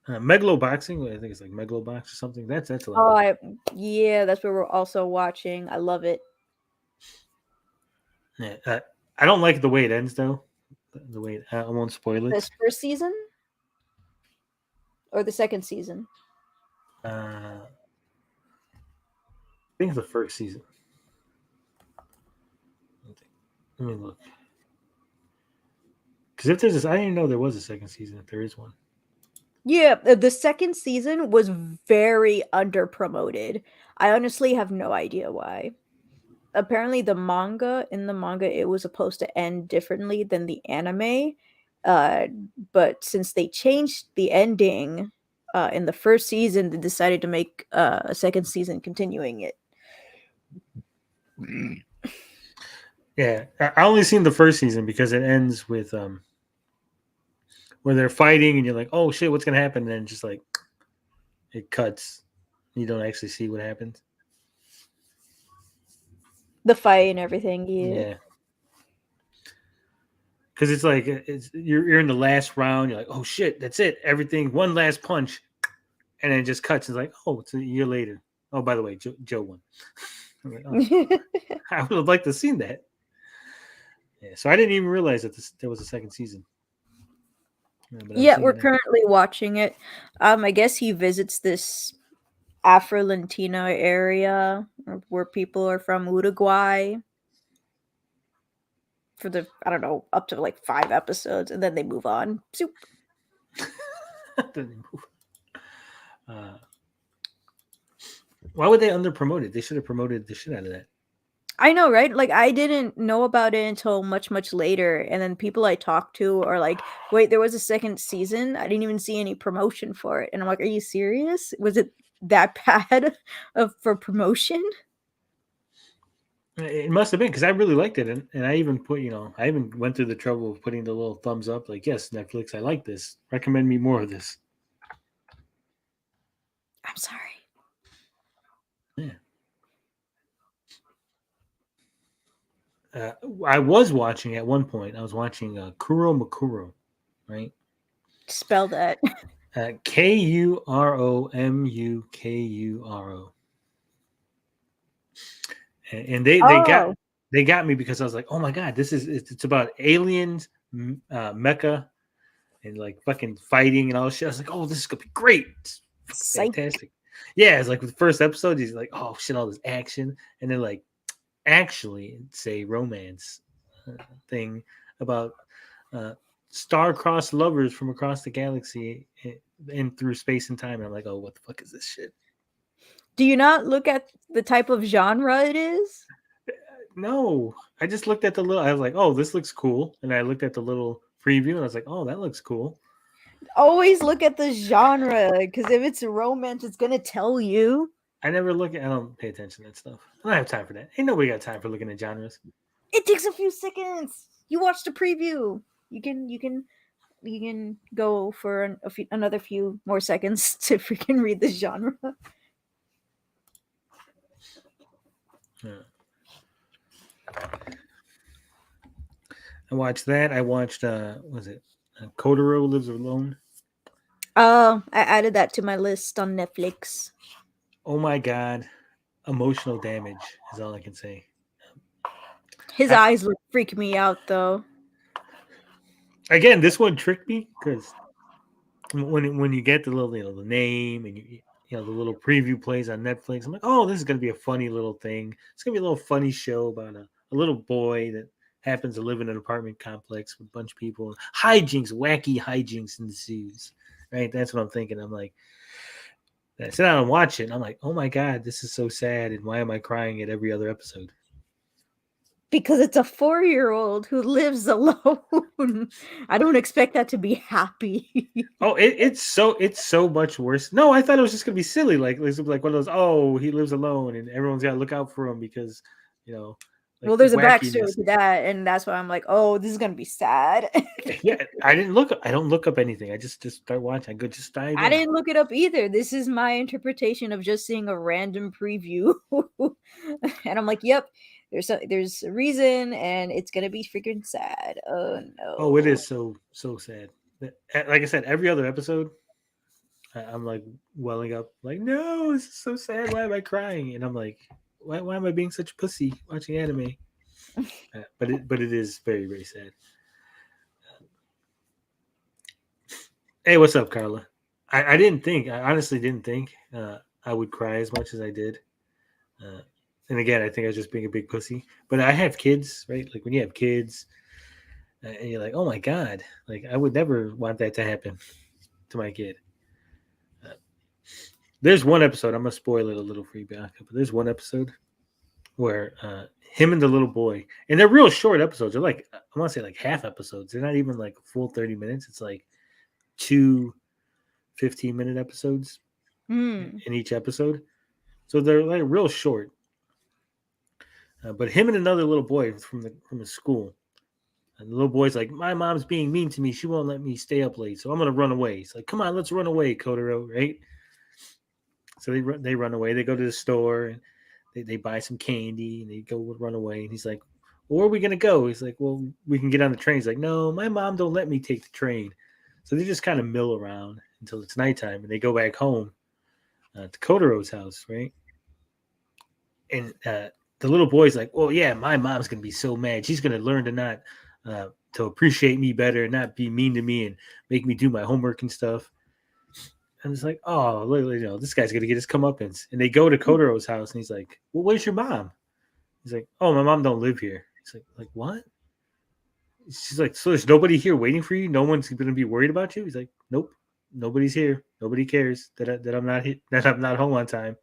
Megaloboxing, I think it's like Megalobox or something. That's a lot. Yeah, that's what we're also watching. I love it. Yeah, I don't like the way it ends though. The way I won't spoil it. This first season or the second season? I think it's the first season. Let me look. Because if there's this, I didn't even know there was a second season. If there is one. Yeah, the second season was very under-promoted. I honestly have no idea why. Apparently, in the manga, it was supposed to end differently than the anime. But since they changed the ending in the first season, they decided to make a second season continuing it. Yeah, I only seen the first season because it ends with where they're fighting and you're like, oh shit, what's gonna happen? And then just like it cuts. You don't actually see what happens. The fight and everything, yeah. Because it's like you're in the last round. You're like, oh shit, that's it. Everything, one last punch, and then it just cuts. It's like, oh, it's a year later. Oh, by the way, Joe won. I'm like, oh. I would have liked to have seen that. Yeah, so I didn't even realize that there was a second season. Yeah, we're currently watching it. I guess he visits this Afro-Latino area where people are from Uruguay. for the, I don't know, up to like 5 episodes, and then they move on. Soup. Then they move. Why would they under promote it? They should have promoted the shit out of that. I know, right? Like, I didn't know about it until much, much later. And then people I talked to are like, wait, there was a second season? I didn't even see any promotion for it. And I'm like, are you serious? Was it that bad for promotion? It must have been, because I really liked it. And I even put, I even went through the trouble of putting the little thumbs up, like, yes, Netflix, I like this. Recommend me more of this. I'm sorry. Yeah. I was watching at one point. I was watching Kuro Makuro, right? Spell that. Kuromukuro. And they Oh. got me because I was like, oh my god, it's about aliens, mecha, and like fucking fighting and all this shit. I was like, oh, this is gonna be great. It's fantastic. Yeah, it's like with the first episode, he's like, oh shit, all this action, and then like, actually, it's a romance thing about star-crossed lovers from across the galaxy and through space and time. And I'm like, oh, what the fuck is this shit? Do you not look at the type of genre it is? No, I just looked at I was like, oh, this looks cool. And I looked at the little preview and I was like, oh, that looks cool. Always look at the genre, because if it's a romance, it's going to tell you. I don't pay attention to that stuff. I don't have time for that. Ain't nobody got time for looking at genres. It takes a few seconds. You watch the preview. You can go for another few more seconds to freaking read the genre. Yeah. I watched that. I watched Kotaro Lives Alone. I added that to my list on Netflix. Oh my god. Emotional damage is all I can say. His eyes would freak me out though. Again, this one tricked me because when you get the little the name and the little preview plays on Netflix, I'm like, oh, this is gonna be a funny little thing. It's gonna be a little funny show about a little boy that happens to live in an apartment complex with a bunch of people. Wacky hijinks ensues. Right? That's what I'm thinking. I'm like, I sit down and watch it, and I'm like, oh my god, this is so sad, and why am I crying at every other episode? Because it's a 4-year-old who lives alone. I don't expect that to be happy. Oh, it's so much worse. No, I thought it was just gonna be silly, like one of those. Oh, he lives alone, and everyone's gotta look out for him because well, there's a backstory to that, and that's why I'm like, oh, this is gonna be sad. Yeah, I don't look up anything. I just start watching. I didn't look it up either. This is my interpretation of just seeing a random preview, and I'm like, yep. There's a reason, and it's gonna be freaking sad. Oh no! Oh, it is so sad. Like I said, every other episode, I'm like welling up, like, no, this is so sad. Why am I crying? And I'm like, why am I being such a pussy watching anime? But it is very, very sad. Hey, what's up, Carla? I honestly didn't think I would cry as much as I did. And again, I think I was just being a big pussy. But I have kids, right? Like when you have kids, and you're like, oh my god, like I would never want that to happen to my kid. There's one episode, I'm gonna spoil it a little for you, Bianca, but there's one episode where him and the little boy, and they're real short episodes. They're like, I want to say like half episodes. They're not even like a full 30 minutes. It's like 2 15-minute episodes in each episode. So they're like real short. But him and another little boy from the school, and the little boy's like, my mom's being mean to me. She won't let me stay up late, so I'm gonna run away. He's like, come on, let's run away, Kotaro, right? So they run away. They go to the store and they buy some candy and they go run away. And he's like, well, where are we gonna go? He's like, well, we can get on the train. He's like, no, my mom don't let me take the train. So they just kind of mill around until it's nighttime, and they go back home to Kotaro's house, right? And the little boy's like, well, yeah, my mom's going to be so mad. She's going to learn to not to appreciate me better and not be mean to me and make me do my homework and stuff. And it's like, oh, this guy's going to get his comeuppance. And they go to Kotaro's house, and he's like, well, where's your mom? He's like, oh, my mom don't live here. He's like what? she's like, so there's nobody here waiting for you? No one's going to be worried about you? He's like, nope, nobody's here. Nobody cares that I'm not that I'm not home on time.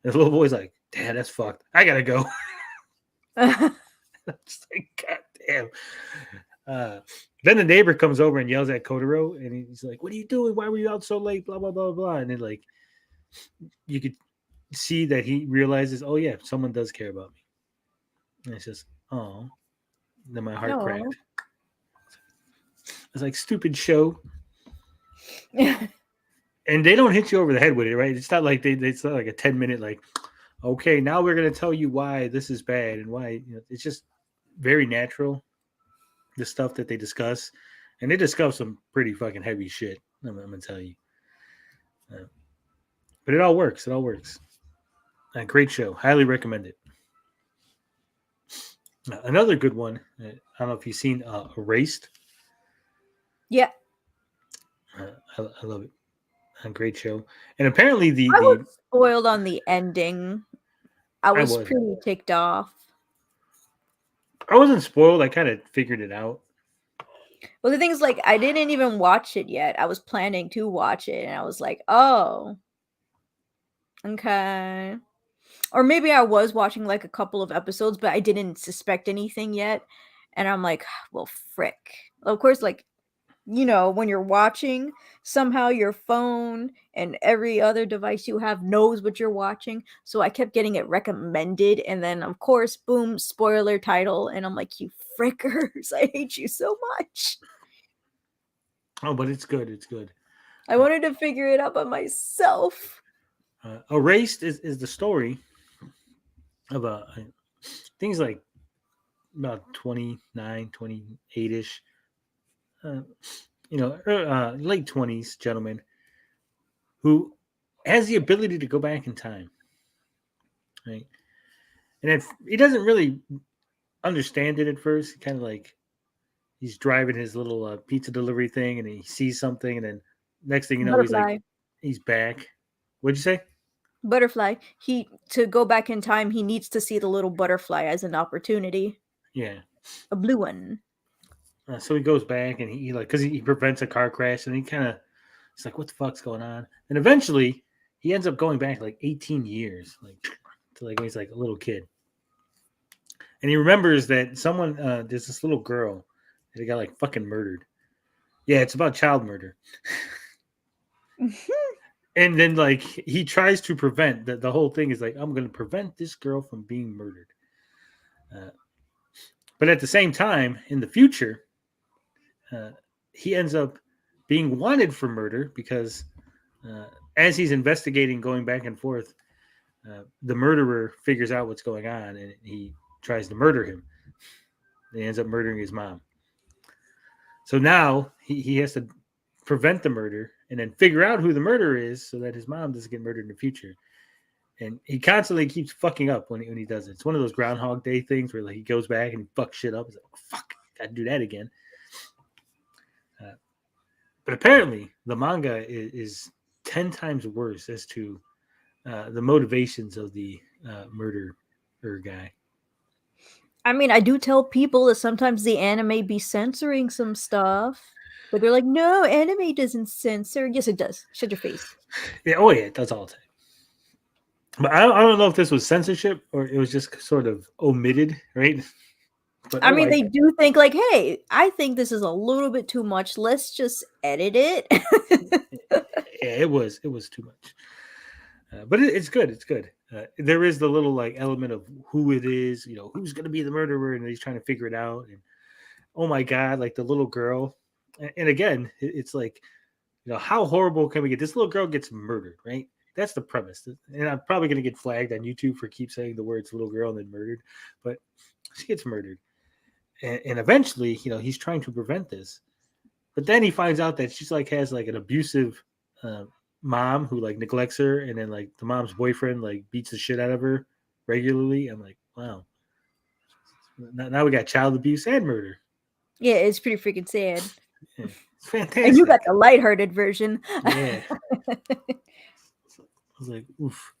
And the little boy's like, damn, that's fucked. I gotta go. I'm just like, god damn. Then the neighbor comes over and yells at Kotaro, and he's like, "What are you doing? Why were you out so late?" Blah blah blah blah. And then like, you could see that he realizes, "Oh yeah, someone does care about me." And it's just, oh. Then my heart Aw. cracked. It's like stupid show, and they don't hit you over the head with it, right? It's not like it's not like a 10-minute like, okay, now we're gonna tell you why this is bad and why. It's just very natural. The stuff that they discuss, and they discuss some pretty fucking heavy shit. I'm gonna tell you, but it all works. It all works. Great show. Highly recommend it. Another good one. I don't know if you've seen Erased. Yeah. I love it. A great show. And apparently I was spoiled on the ending. I was wasn't. pretty ticked off. I wasn't spoiled. I kind of figured it out. Well, the thing is, like, I didn't even watch it yet. I was planning to watch it, and I was like, oh, okay. Or maybe I was watching like a couple of episodes, but I didn't suspect anything yet. And I'm like, well, frick. Of course, like, you know, when you're watching, somehow your phone and every other device you have knows what you're watching. So I kept getting it recommended. And then, of course, boom, spoiler title. And I'm like, you frickers, I hate you so much. Oh, but it's good. It's good. I wanted to figure it out by myself. Erased is the story of things like about 29, 28-ish, late 20s gentleman who has the ability to go back in time, right? And if he doesn't really understand it at first, kind of like he's driving his little pizza delivery thing, and he sees something, and then next thing you know, Butterfly. he's back. What'd you say? Butterfly. To go back in time, he needs to see the little butterfly as an opportunity. Yeah. A blue one. So he goes back, and he like, because he prevents a car crash, and he kind of, it's like, what the fuck's going on? And eventually he ends up going back like 18 years, like to like when he's like a little kid. And he remembers that someone, there's this little girl that got like fucking murdered. Yeah, it's about child murder. And then like he tries to prevent the whole thing is like, I'm going to prevent this girl from being murdered. But at the same time, in the future, he ends up being wanted for murder because as he's investigating, going back and forth, the murderer figures out what's going on, and he tries to murder him. He ends up murdering his mom. So now he has to prevent the murder and then figure out who the murderer is so that his mom doesn't get murdered in the future. And he constantly keeps fucking up when he does it. It's one of those Groundhog Day things where like he goes back and fucks shit up. He's like, fuck, gotta do that again. But apparently the manga is 10 times worse as to the motivations of the murderer guy. I mean, I do tell people that sometimes the anime be censoring some stuff. But they're like, no, anime doesn't censor. Yes, it does. Shut your face. Yeah, oh yeah, it does all the time. But I don't know if this was censorship or it was just sort of omitted, right? But I mean, they do think like, hey, I think this is a little bit too much. Let's just edit it. Yeah, it was too much. But it's good. It's good. There is the little like element of who it is, you know, who's going to be the murderer, and he's trying to figure it out. And oh my god, like the little girl. And again, it's like, you know, how horrible can we get? This little girl gets murdered, right? That's the premise. And I'm probably going to get flagged on YouTube for keep saying the words little girl and then murdered. But she gets murdered. And eventually, you know, he's trying to prevent this. But then he finds out that she's like has like an abusive mom who like neglects her. And then like the mom's boyfriend like beats the shit out of her regularly. I'm like, wow. Now we got child abuse and murder. Yeah, it's pretty freaking sad. Yeah, it's fantastic. And you got the lighthearted version. Yeah. I was like, oof.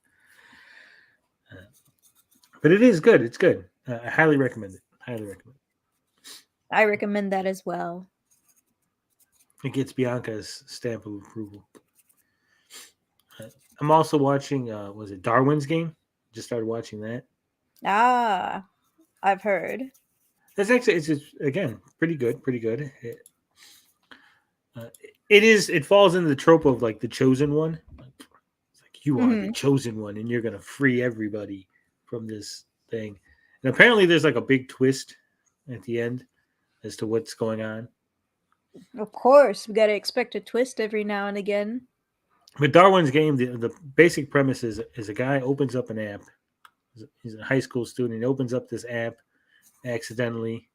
But it is good. It's good. I highly recommend it. Highly recommend it. I recommend that as well. It gets Bianca's stamp of approval. I'm also watching. Was it Darwin's Game? Just started watching that. Ah, I've heard. That's actually it's just, again pretty good. Pretty good. It is. It falls into the trope of like the chosen one. It's like you are the Mhm. chosen one, and you're gonna free everybody from this thing. And apparently, there's like a big twist at the end as to what's going on. Of course, we gotta expect a twist every now and again. But Darwin's Game, the basic premise is a guy opens up an app. He's a high school student. He opens up this app accidentally,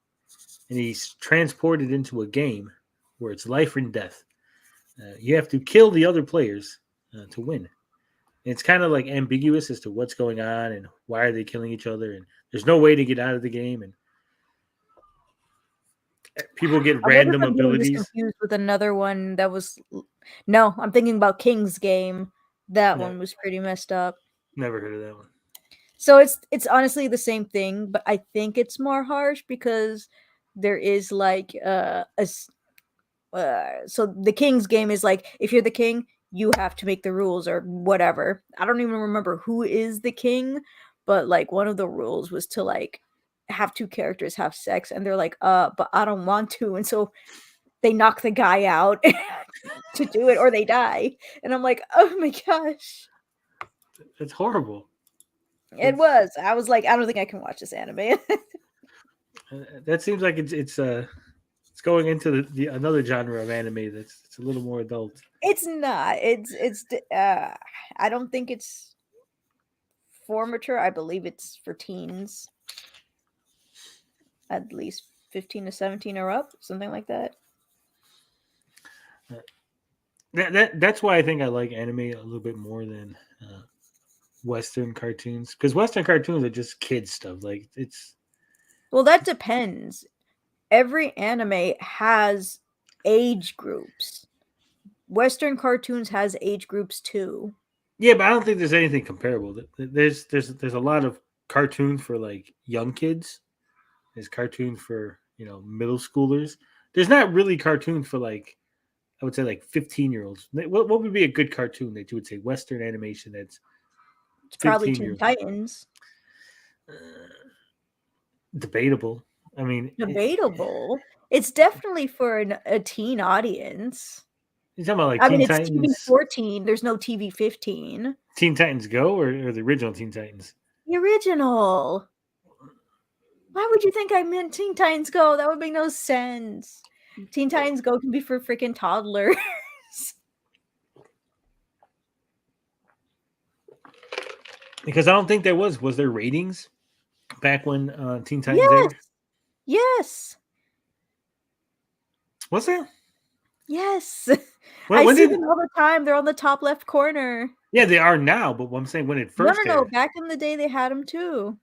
and he's transported into a game where it's life and death. You have to kill the other players to win. And it's kind of like ambiguous as to what's going on and why are they killing each other, and there's no way to get out of the game, and people get I wonder if random I'm getting this abilities. confused with another one that was. No, I'm thinking about King's Game. That No, one was pretty messed up. never heard of that one. So it's honestly the same thing, but I think it's more harsh because there is like so the King's Game is like if you're the king, you have to make the rules or whatever. I don't even remember who is the king, but like one of the rules was to like have two characters have sex, and they're like, but I don't want to, and so they knock the guy out to do it, or they die. And I'm like, oh my gosh, It's horrible. it was. I was like, I don't think I can watch this anime. That seems like it's going into the another genre of anime that's it's a little more adult. It's not. I don't think it's for mature. I believe it's for teens, at least 15 to 17 or up, something like that. That's why I think I like anime a little bit more than Western cartoons, because Western cartoons are just kid stuff. Like it's Well, that depends. Every anime has age groups. Western cartoons has age groups too. yeah, but I don't think there's anything comparable. There's a lot of cartoons for like young kids. There's cartoons for middle schoolers. There's not really cartoons for like I would say like 15-year-olds. What would be a good cartoon that you would say Western animation that's It's probably 15 Teen years Titans. debatable. I mean, Debatable. It's definitely for a teen audience. you're talking about like I mean, Teen it's TV Titans, 14. There's no TV 15. Teen Titans Go, or the original Teen Titans. The original. Why would you think I meant Teen Titans Go? That would make no sense. Teen Titans Go can be for freaking toddlers. Because I don't think there was there ratings back when Teen Titans Yes. aired. Yes. Was there? Yes. When I see did? them all the time. They're on the top left corner. Yeah, they are now. But what I'm saying when it first No. aired, Back in the day, they had them too.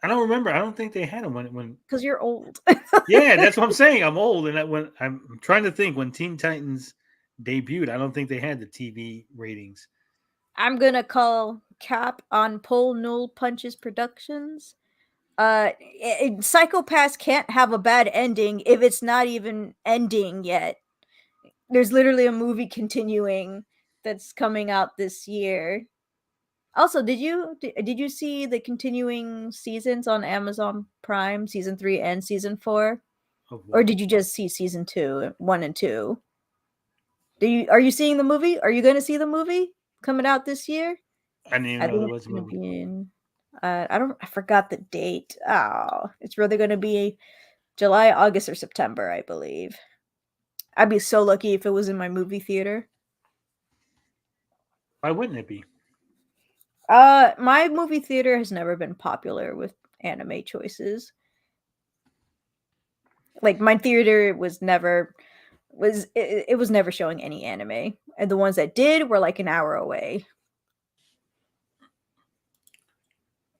I don't remember. I don't think they had them when. Because you're old. Yeah, that's what I'm saying. I'm old, and when I'm trying to think when Teen Titans debuted, I don't think they had the TV ratings. I'm gonna call cap on Pole Null Punches Productions. Psychopaths can't have a bad ending if it's not even ending yet. There's literally a movie continuing that's coming out this year. Also, did you see the continuing seasons on Amazon Prime, season 3 and season 4? Or did you just see season 1 and 2? Are you seeing the movie? Are you going to see the movie coming out this year? I didn't even know there was a movie. I forgot the date. Oh, it's really going to be July, August, or September, I believe. I'd be so lucky if it was in my movie theater. Why wouldn't it be? My movie theater has never been popular with anime choices. Like my theater was never showing any anime, and the ones that did were like an hour away.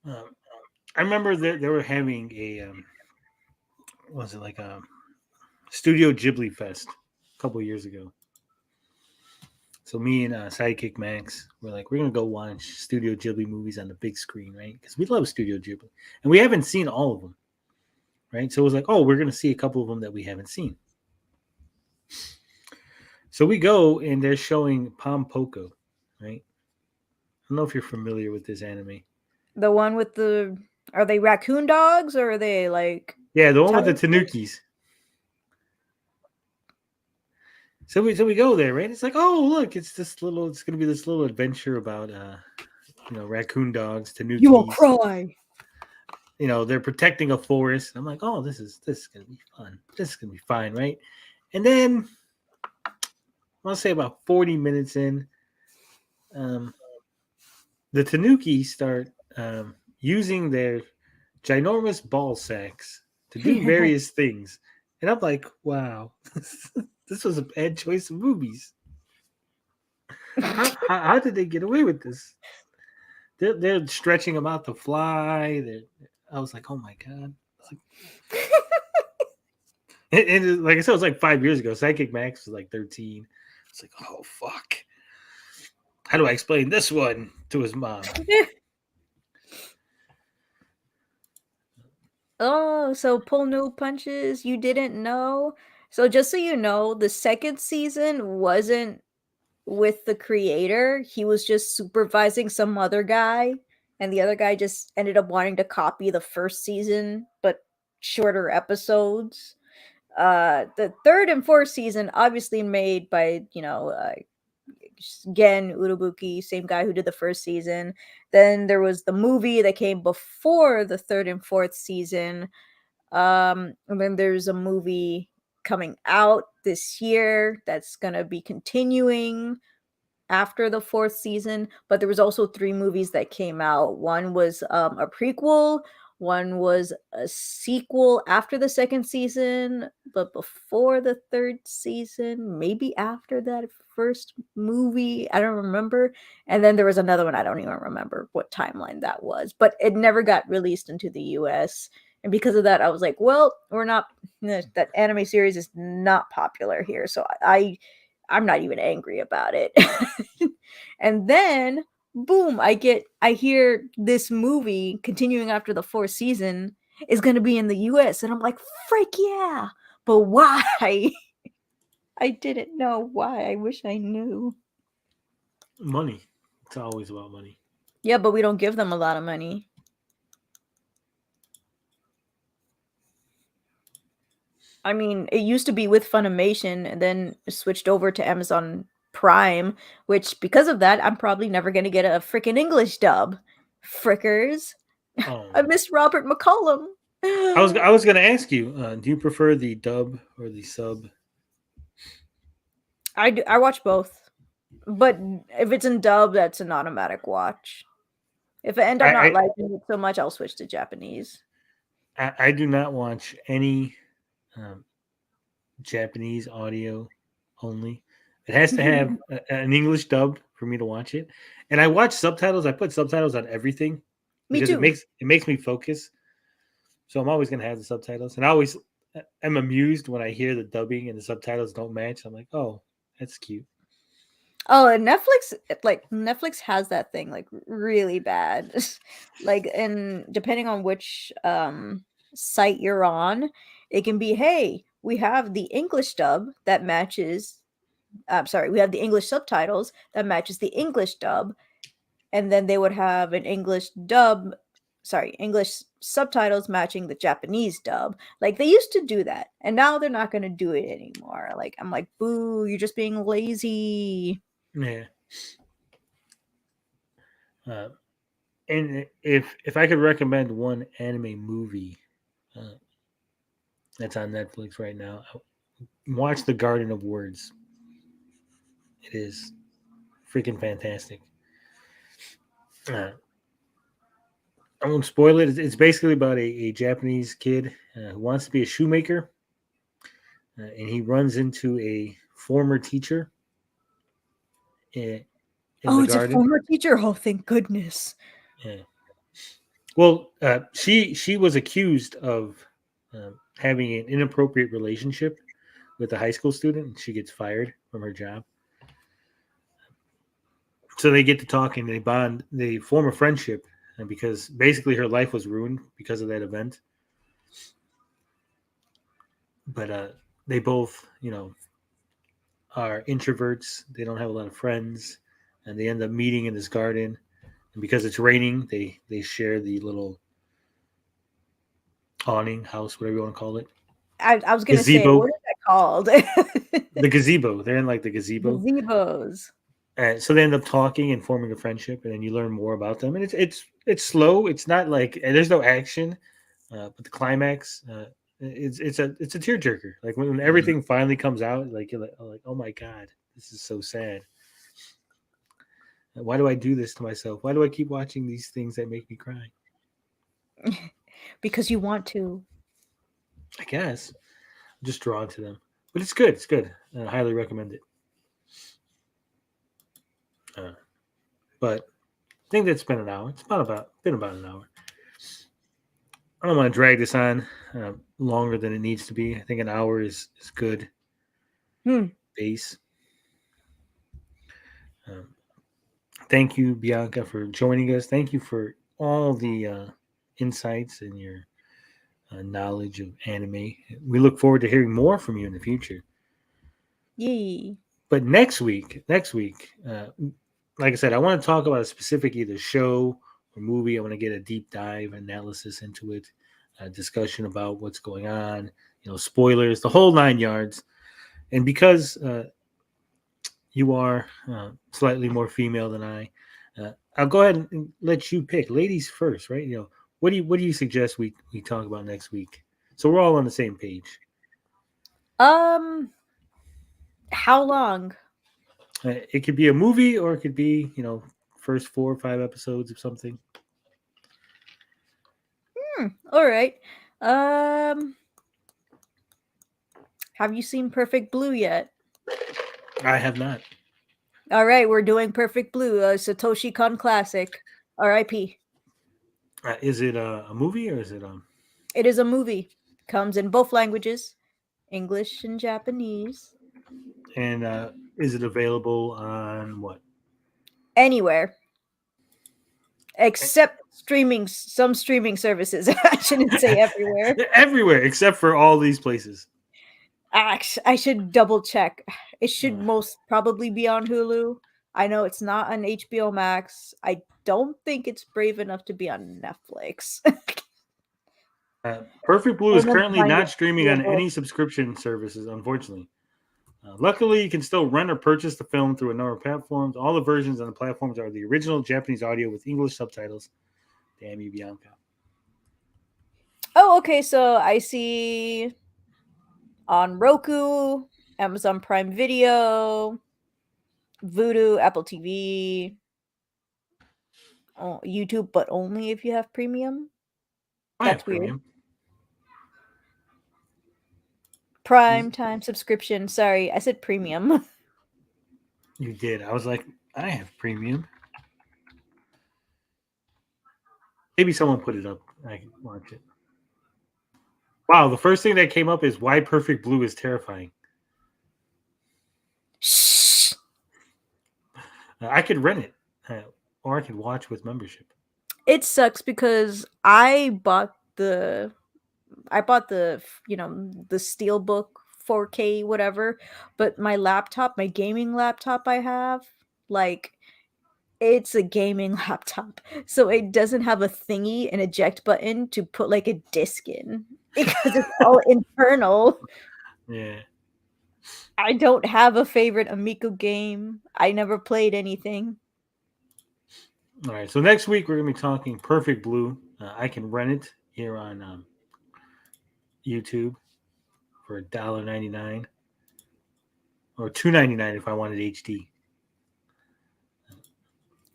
I remember that they were having a was it like a Studio Ghibli Fest a couple of years ago. So me and Sidekick Max were like, we're gonna go watch Studio Ghibli movies on the big screen, right? Because we love Studio Ghibli, and we haven't seen all of them. right? So it was like, oh, we're going to see a couple of them that we haven't seen. So we go and they're showing Pom Poko, right? I don't know if you're familiar with this anime. The one with the are they raccoon dogs or are they like Yeah, the one with the tigers? tanukis. So we go there, right? It's like, oh, look, it's going to be this little adventure about raccoon dogs, You will tanukis. cry. They're protecting a forest. I'm like, oh, this is gonna be fun. This is gonna be fine, right? And then I'll say about 40 minutes in, the Tanuki start using their ginormous ball sacks to do various things, and I'm like, wow, this was a bad choice of movies. How did they get away with this? They're stretching them out to fly. I was like, oh my god. And like I said, it was like 5 years ago. Psychic Max was like 13. It's like, oh fuck. How do I explain this one to his mom? Oh, so pull no punches. You didn't know. So just so you know, the second season wasn't with the creator. He was just supervising some other guy, and the other guy just ended up wanting to copy the first season, but shorter episodes. The third and fourth season obviously made by Gen Urobuki, same guy who did the first season. Then there was the movie that came before the third and fourth season. And then there's a movie coming out this year that's gonna be continuing after the fourth season, but there was also 3 movies that came out. One was a prequel, one was a sequel after the second season, but before the third season, maybe after that first movie. I don't remember. And then there was another one. I don't even remember what timeline that was, but it never got released into the US. And because of that, I was like, well, that anime series is not popular here. So I'm not even angry about it. And then boom, I hear this movie continuing after the fourth season is going to be in the US, and I'm like, freak yeah. But why? I didn't know why. I wish I knew. Money. It's always about money. Yeah, but we don't give them a lot of money. I mean, it used to be with Funimation and then switched over to Amazon Prime, which because of that, I'm probably never going to get a freaking English dub. Frickers. I miss Robert McCollum. I was going to ask you, do you prefer the dub or the sub? I watch both. But if it's in dub, that's an automatic watch. If I end up not liking it so much, I'll switch to Japanese. I do not watch any Japanese audio only. It has to have an English dub for me to watch it. And I watch subtitles. I put subtitles on everything because Me too. it makes me focus. So I'm always going to have the subtitles. And I'm amused when I hear the dubbing and the subtitles don't match. I'm like, oh, that's cute. Oh, and Netflix has that thing like really bad. Like, and depending on which site you're on, it can be, hey, we have the English dub that matches. We have the English subtitles that matches the English dub, and then they would have an English subtitles matching the Japanese dub. Like they used to do that, and now they're not going to do it anymore. Like I'm like, boo, you're just being lazy. Yeah. And if I could recommend one anime movie that's on Netflix right now, watch The Garden of Words. It is freaking fantastic. I won't spoil it. It's basically about a Japanese kid who wants to be a shoemaker, and he runs into a former teacher. In the garden. A former teacher. Oh, thank goodness. Yeah. Well, she was accused of having an inappropriate relationship with a high school student, and she gets fired from her job. So they get to talk and they bond. They form a friendship, and because basically her life was ruined because of that event. but they both, are introverts. They don't have a lot of friends, and they end up meeting in this garden. And because it's raining, they share the little awning house, whatever you want to call it, I was gonna say, gazebo. what is that called? The gazebo. They're in like the gazebo, Gazebos. and so they end up talking and forming a friendship, and then you learn more about them. And it's slow. It's not like, and there's no action, but the climax. It's a tearjerker. Like when everything finally comes out, like you're like, oh my god, this is so sad. Why do I do this to myself? Why do I keep watching these things that make me cry? Because you want to. I guess I'm just drawn to them, but it's good. It's good. I highly recommend it. But I think that's been an hour. It's been about an hour. I don't want to drag this on longer than it needs to be. I think an hour is good. Base. Thank you, Bianca, for joining us. Thank you for all the insights and your knowledge of anime. We look forward to hearing more from you in the future. Yay. But next week, like I said, I want to talk about a specific either show or movie. I want to get a deep dive analysis into it, a discussion about what's going on, spoilers, the whole 9 yards. And because you are slightly more female than I, I'll go ahead and let you pick. Ladies first, right? What do you suggest we talk about next week? So we're all on the same page. How long? It could be a movie, or it could be, first 4 or 5 episodes of something. All right. Have you seen Perfect Blue yet? I have not. All right, we're doing Perfect Blue, Satoshi Kon classic. R.I.P. Is it a movie or is it It is a movie. Comes in both languages, English and Japanese. And is it available on what? Anywhere. Except some streaming services. I shouldn't say everywhere. Everywhere except for all these places. I should double check. It should most probably be on Hulu. I know it's not on HBO Max. I don't think it's brave enough to be on Netflix. Perfect Blue is currently not streaming on available. any subscription services, unfortunately. Luckily, you can still rent or purchase the film through a number of platforms. All the versions on the platforms are the original Japanese audio with English subtitles. Damn you, Bianca. Oh, okay. So I see on Roku, Amazon Prime Video, Vudu, Apple TV, YouTube, but only if you have premium. I have That's weird. premium. Prime time subscription. Sorry, I said premium. You did. I was like, I have premium. Maybe someone put it up. I can watch it. Wow, the first thing that came up is why Perfect Blue is terrifying. Shh. I could rent it, or I could watch with membership. It sucks because I bought the the Steelbook 4K whatever, but my gaming laptop I have, like, it's a gaming laptop, so it doesn't have a thingy, an eject button to put like a disc in because it's all internal. Yeah. I don't have a favorite Amico game. I never played anything. All right. So next week we're gonna be talking Perfect Blue. I can rent it here on YouTube for $1.99 or $2.99 if I wanted HD.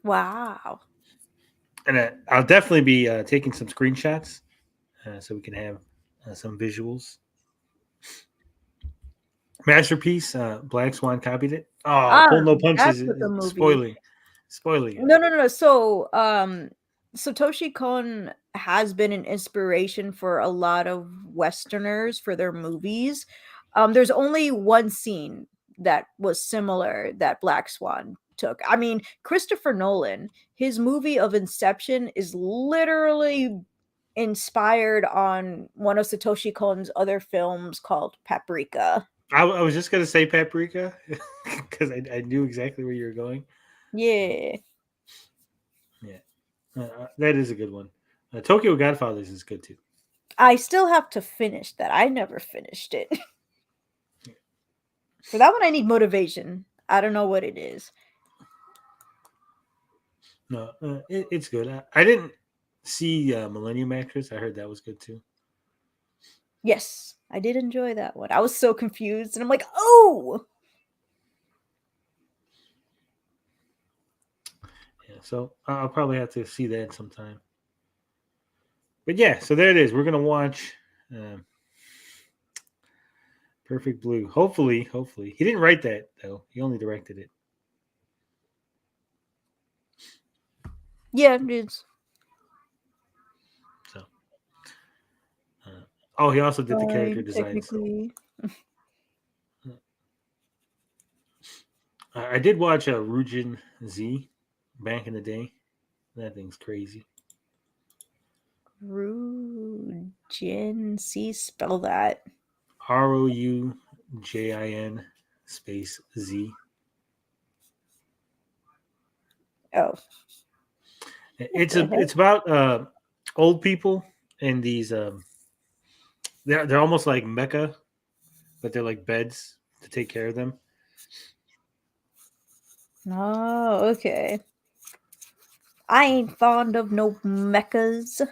Wow. And I'll definitely be taking some screenshots so we can have some visuals. Masterpiece, Black Swan copied it. Oh, Pull No Punches that's the is movie. spoiling it. No. So, Satoshi Kon has been an inspiration for a lot of Westerners for their movies. There's only one scene that was similar that Black Swan took. I mean, Christopher Nolan, his movie of Inception is literally inspired on one of Satoshi Kon's other films called Paprika. I was just gonna say Paprika because I knew exactly where you were going. Yeah. That is a good one. Tokyo Godfathers is good too. I still have to finish that. I never finished it. For that one, I need motivation. I don't know what it is. No, it's good. I didn't see Millennium Actress. I heard that was good too. Yes, I did enjoy that one. I was so confused, and I'm like, oh! Yeah, so I'll probably have to see that sometime. But yeah, so there it is. We're gonna watch Perfect Blue. Hopefully, he didn't write that though. He only directed it. Yeah, it is. So, he also did the character designs. Technically. I did watch Rujin Z back in the day. That thing's crazy. Rujin, see, spell that. ROUJIN space Z. Oh. It's about old people and these they're almost like mecha, but they're like beds to take care of them. Oh, okay. I ain't fond of no mechas.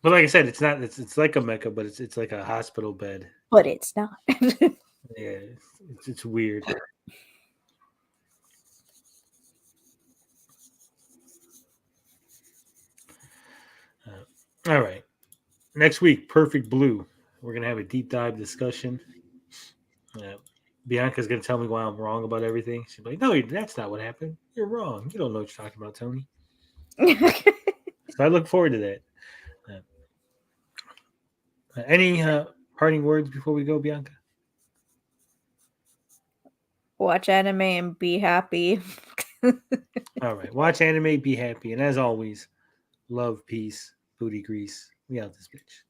But like I said, it's not. It's like a mecha, but it's like a hospital bed. But it's not. Yeah, it's weird. All right, next week, Perfect Blue. We're gonna have a deep dive discussion. Bianca's gonna tell me why I'm wrong about everything. She's like, "No, that's not what happened. You're wrong. You don't know what you're talking about, Tony." So I look forward to that. Any parting words before we go, Bianca? Watch anime and be happy. All right. Watch anime, be happy. And as always, love, peace, booty grease. We out this bitch.